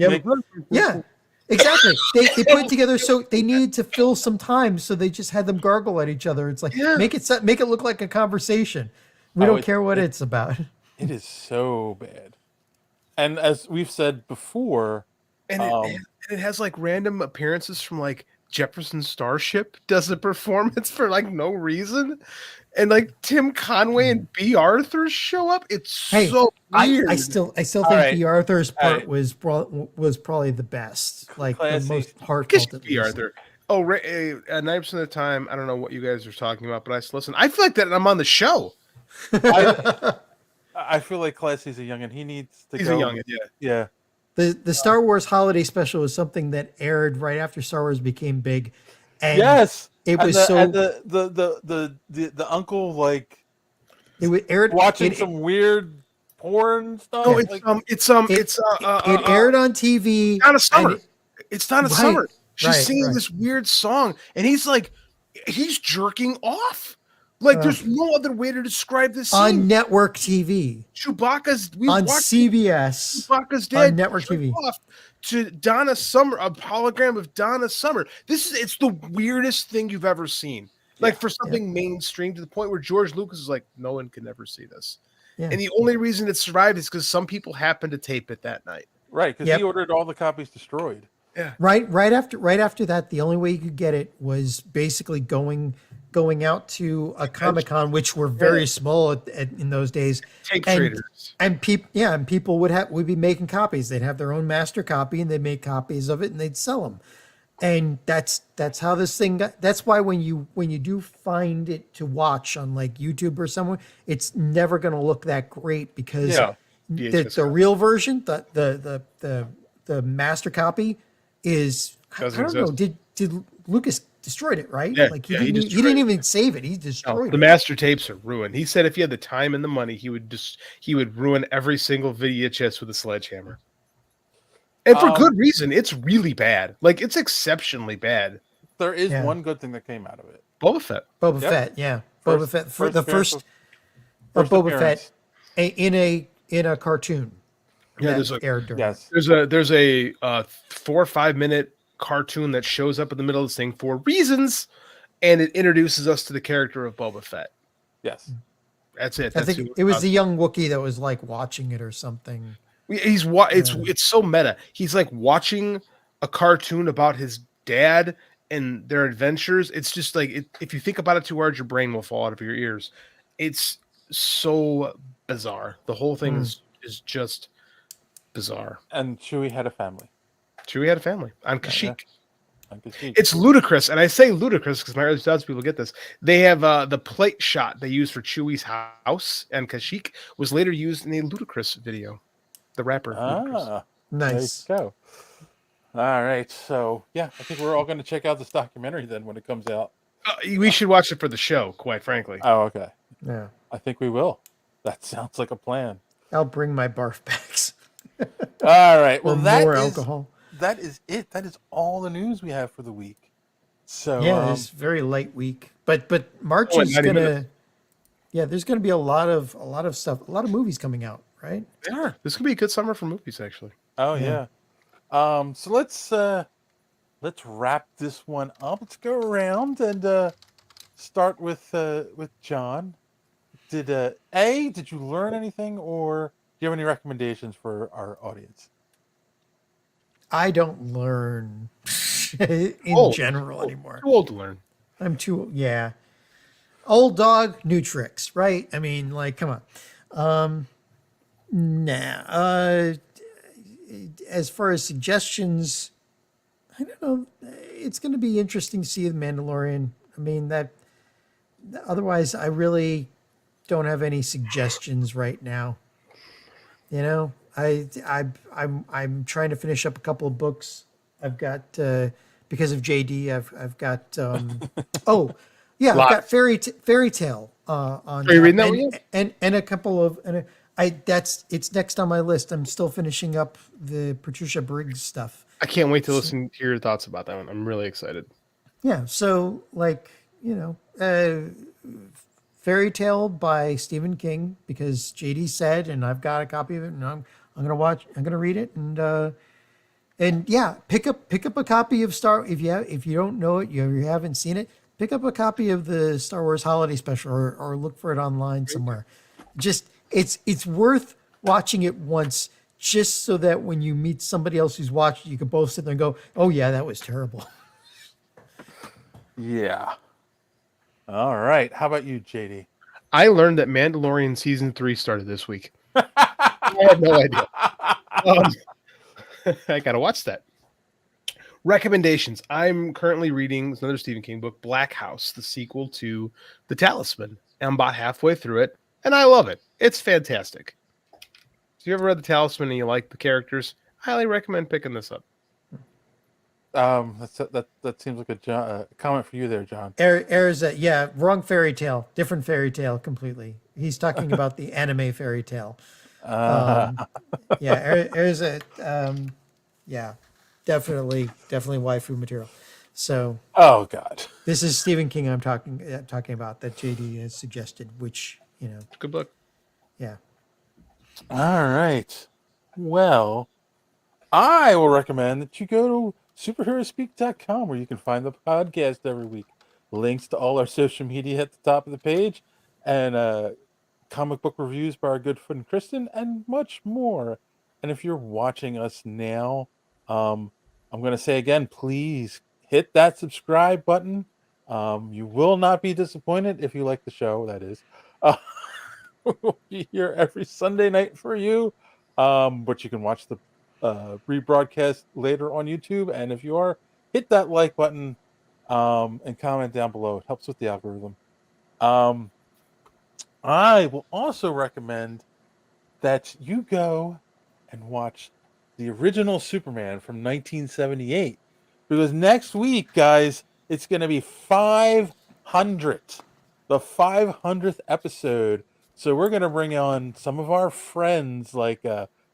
exactly. They put it together so they needed to fill some time, so they just had them gargle at each other. It's like make it look like a conversation. We don't care what it's about. It is so bad. And as we've said before, And it has like random appearances from like Jefferson Starship does a performance for like no reason. And like Tim Conway and B. Arthur show up. It's so weird. I still think right. the Arthur's All part was probably the best, like Classy. the most Kiss heartfelt. at B. least. Arthur. Oh, 90% of the time, I don't know what you guys are talking about, but I just listen. I feel like that I'm on the show. I feel like Classy's a youngin'. He needs to He's go. a youngin', yeah. Yeah. The Star Wars Holiday Special was something that aired right after Star Wars became big, and Yes. it And was the uncle like it was aired watching it, some weird porn stuff. No, like, it aired on TV. Donna Summer. and It's Donna Right, Summer. She's right, singing right. this weird song, and he's jerking off. Like, there's no other way to describe this scene. on network TV Chewbacca's on watched CBS Chewbacca's dead on network TV. off to Donna Summer, a hologram of Donna Summer. It's the weirdest thing you've ever seen. Like, for something mainstream, to the point where George Lucas is like, no one can ever see this. Yeah. And the only reason it survived is because some people happened to tape it that night. right, because Yep. he ordered all the copies destroyed. Right after that, the only way you could get it was basically going going out to a Comic-Con, which were very small in those days. Tape and traders. and people would be making copies. They'd have their own master copy, and they'd make copies of it, and they'd sell them. And that's how this thing got. That's why when you do find it to watch on like YouTube or somewhere, it's never going to look that great because the real version, the master copy is I don't know. Did Lucas destroyed it, right? Yeah, like he didn't even save it. He destroyed it. The master tapes are ruined. He said if he had the time and the money, he would ruin every single VHS with a sledgehammer. And for good reason. It's really bad. Like it's exceptionally bad. There is one good thing that came out of it. Boba Fett. Boba Fett, yeah. Boba Fett for the first Boba Fett in a cartoon. Yeah, there's a 4 or 5 minute cartoon that shows up in the middle of this thing for reasons, and it introduces us to the character of Boba Fett. Yes, that's it. I think it was the young Wookiee that was like watching it or something. It's so meta. He's like watching a cartoon about his dad and their adventures. It's just like if you think about it too hard, your brain will fall out of your ears. It's so bizarre. The whole thing is just bizarre. And Chewie had a family. On Kashyyyk. Yeah. It's ludicrous, and I say ludicrous because my early thoughts people get this. They have the plate shot they used for Chewie's house and Kashyyyk was later used in a Ludacris video. The rapper. Nice. There you go. All right, so I think we're all going to check out this documentary then when it comes out. We should watch it for the show, quite frankly. Oh, okay. Yeah, I think we will. That sounds like a plan. I'll bring my barf bags. All right. Well, more alcohol. That is it. That is all the news we have for the week. So it's a very light week, but March is gonna. Yeah, there's gonna be a lot of stuff, a lot of movies coming out, right? They are. This could be a good summer for movies, actually. Oh yeah. So let's wrap this one up. Let's go around and start with John. Did you learn anything, or do you have any recommendations for our audience? I don't learn in general anymore. Too old to learn. I'm too old dog, new tricks, right? I mean, like, come on. As far as suggestions, I don't know. It's going to be interesting to see the Mandalorian. I mean, otherwise, I really don't have any suggestions right now. You know, I'm trying to finish up a couple of books. I've got because of JD. I've got I've got fairy tale on. Are you reading that one? And a couple of it's next on my list. I'm still finishing up the Patricia Briggs stuff. I can't wait to listen to your thoughts about that one. I'm really excited. Yeah, so like Fairy Tale by Stephen King, because JD said, and I've got a copy of it, and I'm gonna read it, and pick up a copy of if you don't know it, you haven't seen it, pick up a copy of the Star Wars Holiday Special, or look for it online somewhere. Just it's worth watching it once, just so that when you meet somebody else who's watched it, you can both sit there and go, "Oh yeah, that was terrible." Yeah. All right. How about you, JD? I learned that Mandalorian season 3 started this week. I had no idea. I gotta watch that. Recommendations. I'm currently reading another Stephen King book, Black House, the sequel to The Talisman. I'm about halfway through it, and I love it. It's fantastic. If you ever read The Talisman and you like the characters, I highly recommend picking this up. That seems like a comment for you there, John. Wrong fairy tale, different fairy tale completely. He's talking about the anime fairy tale. Definitely waifu material. So, oh god, this is Stephen King I'm talking about that JD has suggested, which good book. Yeah. All right. Well, I will recommend that you go to superheroespeak.com, where you can find the podcast every week. Links to all our social media at the top of the page, and comic book reviews by our good friend Kristen, and much more. And if you're watching us now, I'm going to say again, please hit that subscribe button. You will not be disappointed if you like the show. That is, we'll be here every Sunday night for you. But you can watch the rebroadcast later on YouTube. And if you are, hit that like button and comment down below. It helps with the algorithm. I will also recommend that you go and watch the original Superman from 1978, because next week, guys, it's going to be 500, the 500th episode. So we're going to bring on some of our friends like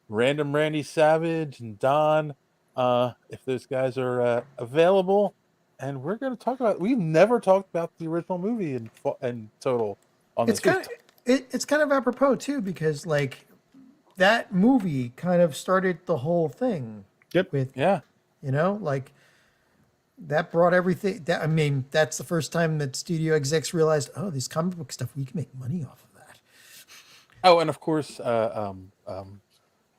Random Randy Savage and Don, if those guys are available. And we're going to talk about, we've never talked about the original movie in total on It's this. it's kind of apropos too, because like that movie kind of started the whole thing. Yep. With Yeah. you know, like that brought everything. That I mean, that's the first time that studio execs realized, oh, this comic book stuff, we can make money off of that. Oh, and of course,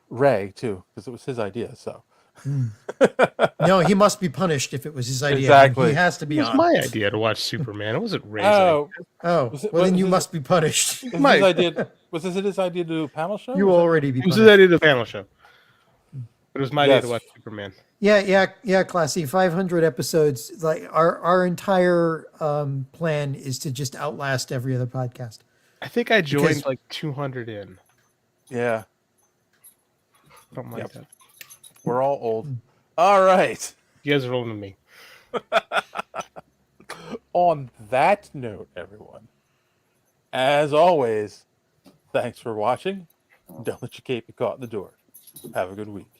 Ray too, because it was his idea. So. No, he must be punished if it was his idea. Exactly. He has to be It was on. my idea to watch Superman. It wasn't Ray's Oh, idea. well, then you must be punished. Was his idea? Was this his idea to do a panel show? You will already be It was punished. his idea to do a panel show. It was my idea to watch Superman. Yeah, Classy. 500 episodes. Like our entire plan is to just outlast every other podcast. I think I joined Because- like 200 in. Yeah. Something like that. We're all old. All right. You guys are older than me. On that note, everyone, as always, thanks for watching. Don't let your cape be caught in the door. Have a good week.